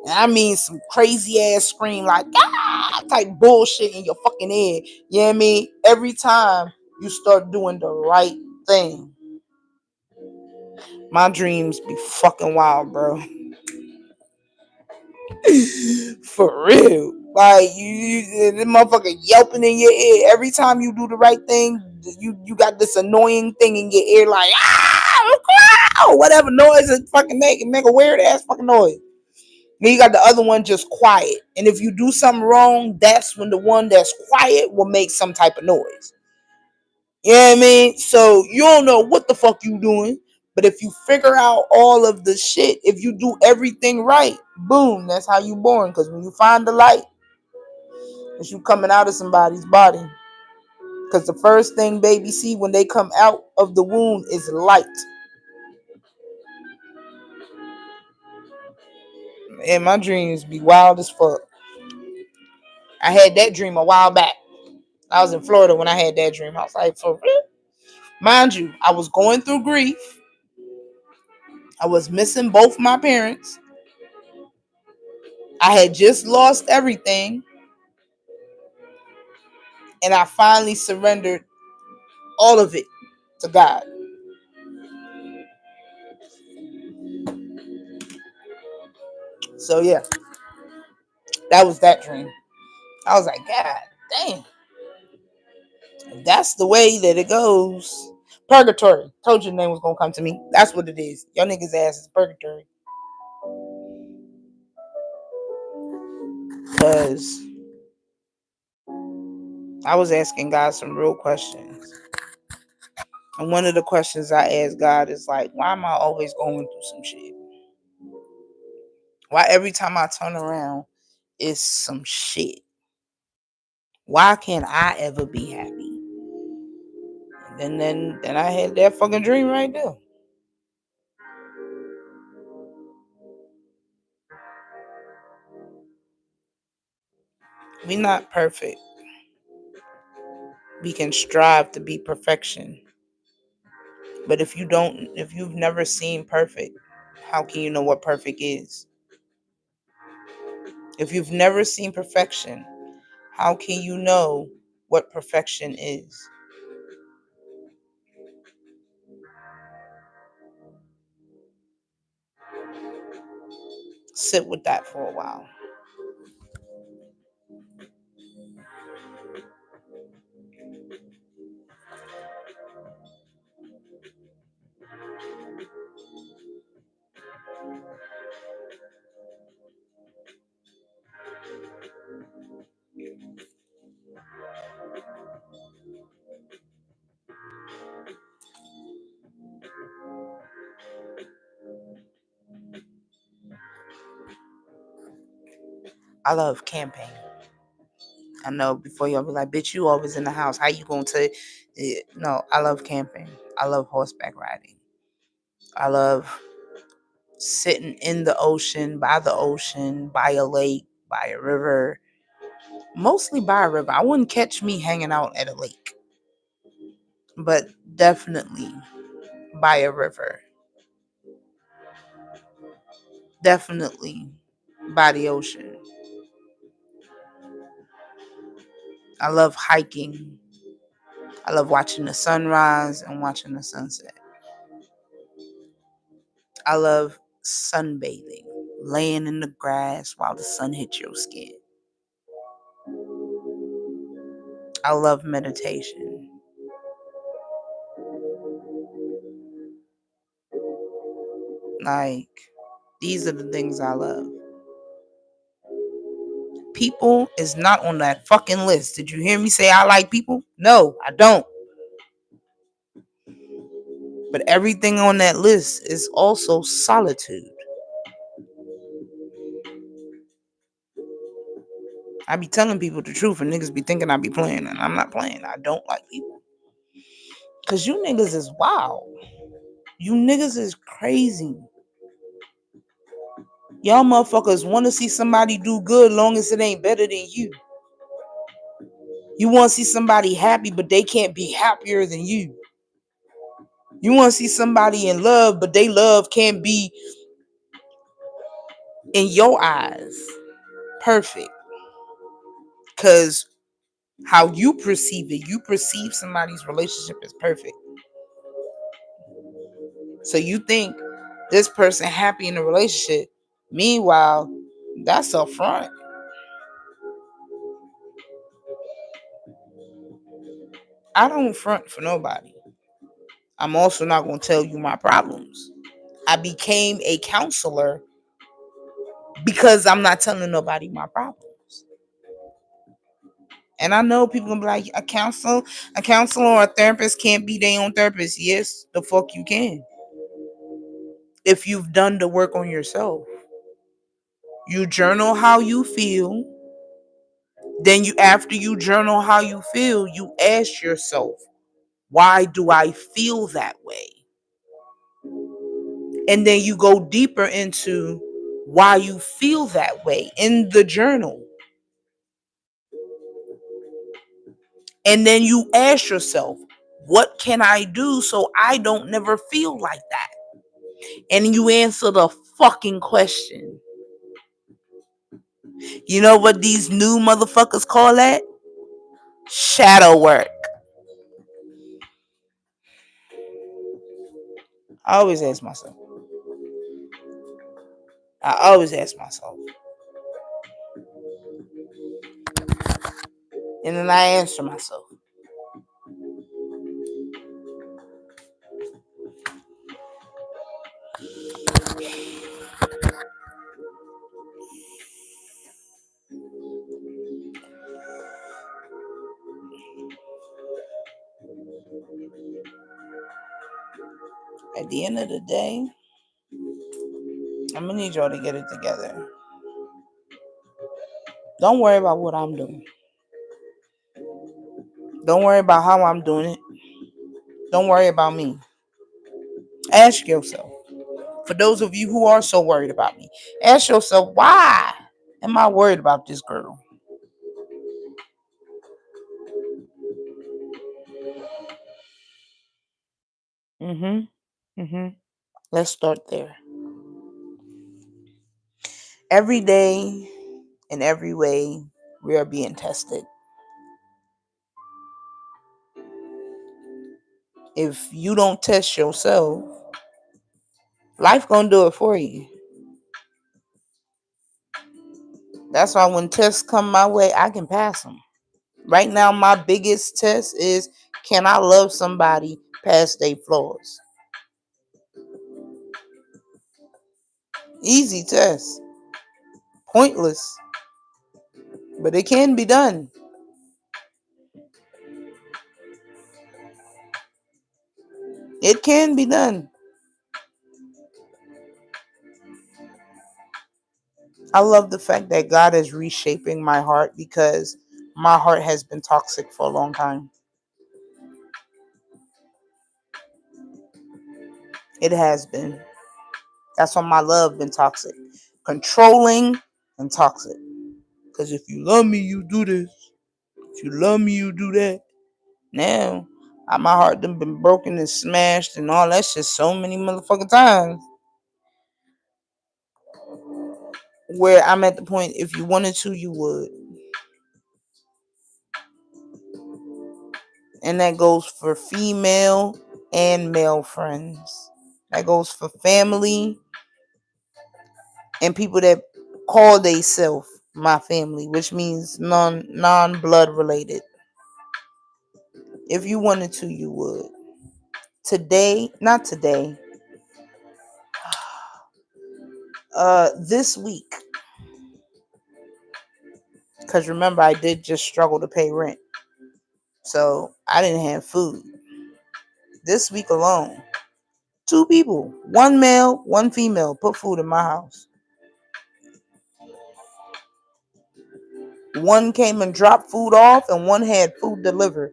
And I mean some crazy ass scream like ah type bullshit in your fucking ear. You know what I mean? Every time you start doing the right thing. My dreams be fucking wild, bro. For real. Like the motherfucker yelping in your ear. Every time you do the right thing, you got this annoying thing in your ear like whatever noise it fucking make a weird ass fucking noise. Then you got the other one just quiet. And if you do something wrong, that's when the one that's quiet will make some type of noise. You know what I mean? So you don't know what the fuck you doing. But if you figure out all of the shit, if you do everything right, boom, that's how you born. Because when you find the light, it's you coming out of somebody's body. Because the first thing babies see when they come out of the womb is light. And my dreams be wild as fuck. I had that dream a while back. I was in Florida when I had that dream. I was like, for real? Mind you, I was going through grief. I was missing both my parents. I had just lost everything. And I finally surrendered all of it to God. So yeah, that was that dream. I was like, God damn. That's the way that it goes. Purgatory. Told you the name was gonna come to me. That's what it is. Your niggas ass is purgatory. Cause I was asking God some real questions. And one of the questions I asked God is like, why am I always going through some shit? Why every time I turn around, it's some shit? Why can't I ever be happy? And then I had that fucking dream right there. We not perfect. We can strive to be perfection. But if you've never seen perfect, how can you know what perfect is? If you've never seen perfection, how can you know what perfection is? Sit with that for a while. I love camping. I know before y'all be like, bitch, you always in the house. How you gonna take it? No, I love camping. I love horseback riding. I love sitting in the ocean, by a lake, by a river. Mostly by a river. I wouldn't catch me hanging out at a lake, but definitely by a river. Definitely by the ocean. I love hiking. I love watching the sunrise and watching the sunset. I love sunbathing, laying in the grass while the sun hits your skin. I love meditation. Like, these are the things I love. People is not on that fucking list. Did you hear me say I like people? No, I don't. But everything on that list is also solitude. I be telling people the truth and niggas be thinking I be playing, and I'm not playing. I don't like people. Cause you niggas is wild. You niggas is crazy. Y'all motherfuckers want to see somebody do good long as it ain't better than you. You want to see somebody happy, but they can't be happier than you. You want to see somebody in love, but they love can't be, in your eyes, perfect. Because how you perceive it, you perceive somebody's relationship as perfect. So you think this person happy in a relationship. Meanwhile, that's a front. I don't front for nobody. I'm also not going to tell you my problems. I became a counselor because I'm not telling nobody my problems. And I know people gonna be like, a counselor or a therapist can't be their own therapist. Yes, the fuck you can. If you've done the work on yourself. You journal how you feel. Then after you journal how you feel, you ask yourself, why do I feel that way? And then you go deeper into why you feel that way in the journal. And then you ask yourself, what can I do so I don't never feel like that? And you answer the fucking question. You know what these new motherfuckers call that? Shadow work. I always ask myself. I always ask myself. And then I answer myself. At the end of the day, I'm gonna need y'all to get it together. Don't worry about what I'm doing. Don't worry about how I'm doing it. Don't worry about me. Ask yourself. For those of you who are so worried about me, ask yourself, why am I worried about this girl? Let's start there. Every day, in every way, we are being tested. If you don't test yourself, life gonna do it for you. That's why when tests come my way, I can pass them. Right now, my biggest test is, can I love somebody past their flaws? Easy test. Pointless. But it can be done. It can be done. I love the fact that God is reshaping my heart, because my heart has been toxic for a long time. It has been. That's why my love been toxic. Controlling and toxic. Because if you love me, you do this. If you love me, you do that. Now, my heart done been broken and smashed and all that shit so many motherfucking times, where I'm at the point, if you wanted to, you would. And that goes for female and male friends. That goes for family and people that call theyself my family, which means non blood related. If you wanted to, you would. Today, not today, this week, because remember, I did just struggle to pay rent, so I didn't have food. This week alone, 2 people, one male, one female, put food in my house. One came and dropped food off, and one had food delivered.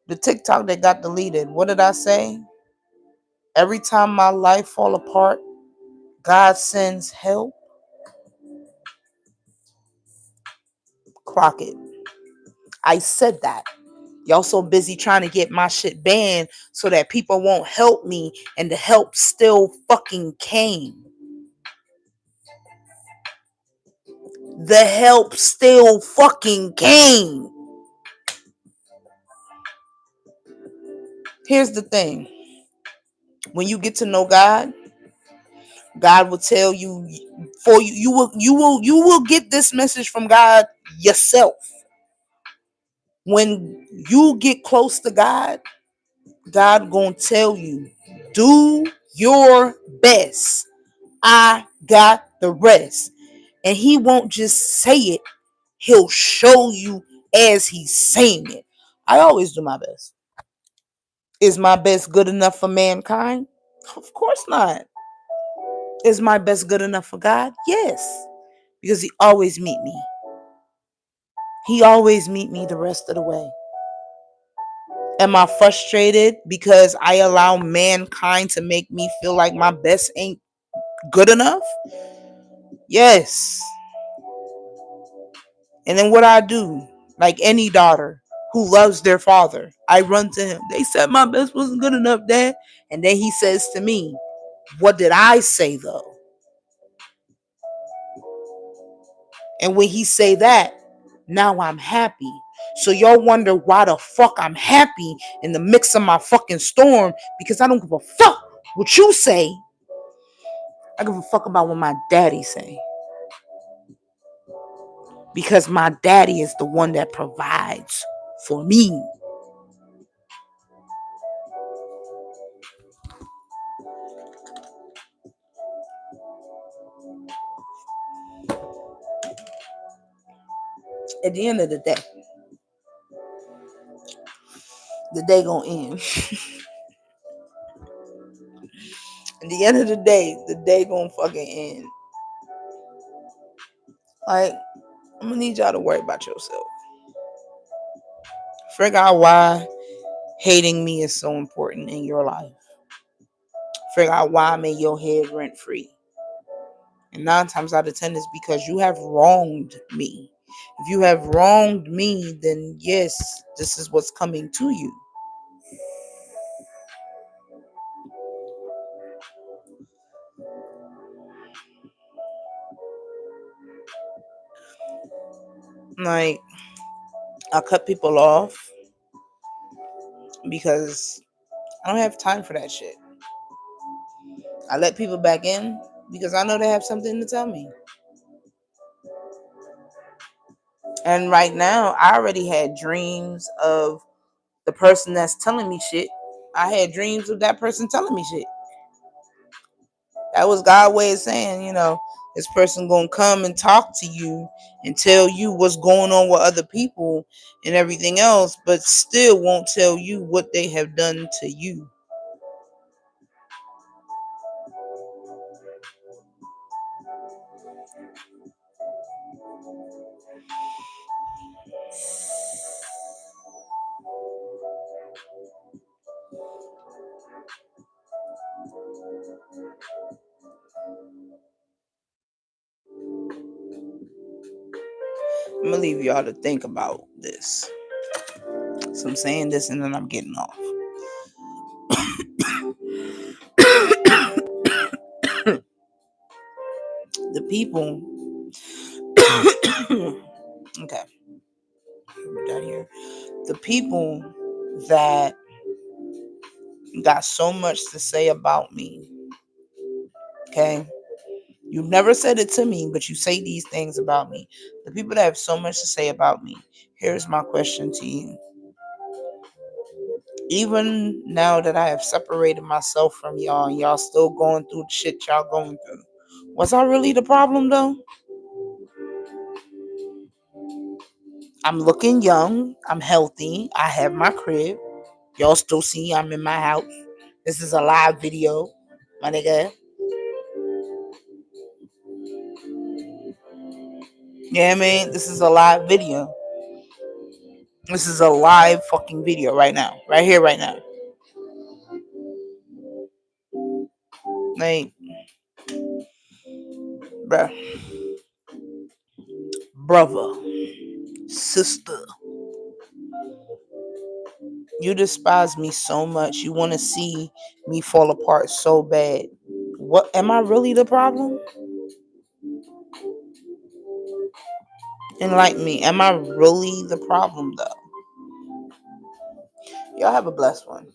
The TikTok that got deleted, what did I say? Every time my life fall apart, God sends help. Clock it. I said that. Y'all so busy trying to get my shit banned so that people won't help me, and the help still fucking came. The help still fucking came. Here's the thing. When you get to know God, God will tell you, for you, you will get this message from God yourself. When you get close to God, God gonna tell you, do your best. I got the rest. And he won't just say it, he'll show you as he's saying it. I always do my best. Is my best good enough for mankind? Of course not. Is my best good enough for God? Yes. Because he always meet me. He always meet me the rest of the way. Am I frustrated because I allow mankind to make me feel like my best ain't good enough? Yes. And then what I do, like any daughter who loves their father, I run to him. They said my best wasn't good enough, Dad. And then he says to me, what did I say though? And when he say that, now I'm happy. So y'all wonder why the fuck I'm happy in the mix of my fucking storm, because I don't give a fuck what you say. I give a fuck about what my daddy say. Because my daddy is the one that provides for me. At the end of the day gonna end. At the end of the day gonna fucking end. Like, I'm gonna need y'all to worry about yourself. Figure out why hating me is so important in your life. Figure out why I'm in your head rent free. And 9 times out of 10 is because you have wronged me. If you have wronged me, then yes, this is what's coming to you. Like, I cut people off because I don't have time for that shit. I let people back in because I know they have something to tell me. And right now, I already had dreams of the person that's telling me shit. I had dreams of that person telling me shit. That was God's way of saying, this person gonna come and talk to you and tell you what's going on with other people and everything else, but still won't tell you what they have done to you. I'm gonna leave y'all to think about this. So I'm saying this and then I'm getting off. The people okay, we're done here. The people that got so much to say about me, okay? You've never said it to me, but you say these things about me. The people that have so much to say about me, here's my question to you. Even now that I have separated myself from y'all and y'all still going through the shit y'all going through, was I really the problem though? I'm looking young. I'm healthy. I have my crib. Y'all still see I'm in my house. This is a live video, my nigga. Yeah, I mean, this is a live video. This is a live fucking video right now. Right here, right now. Like, bruh. Brother. Sister. You despise me so much. You want to see me fall apart so bad. What? Am I really the problem? Enlighten me. Am I really the problem, though? Y'all have a blessed one.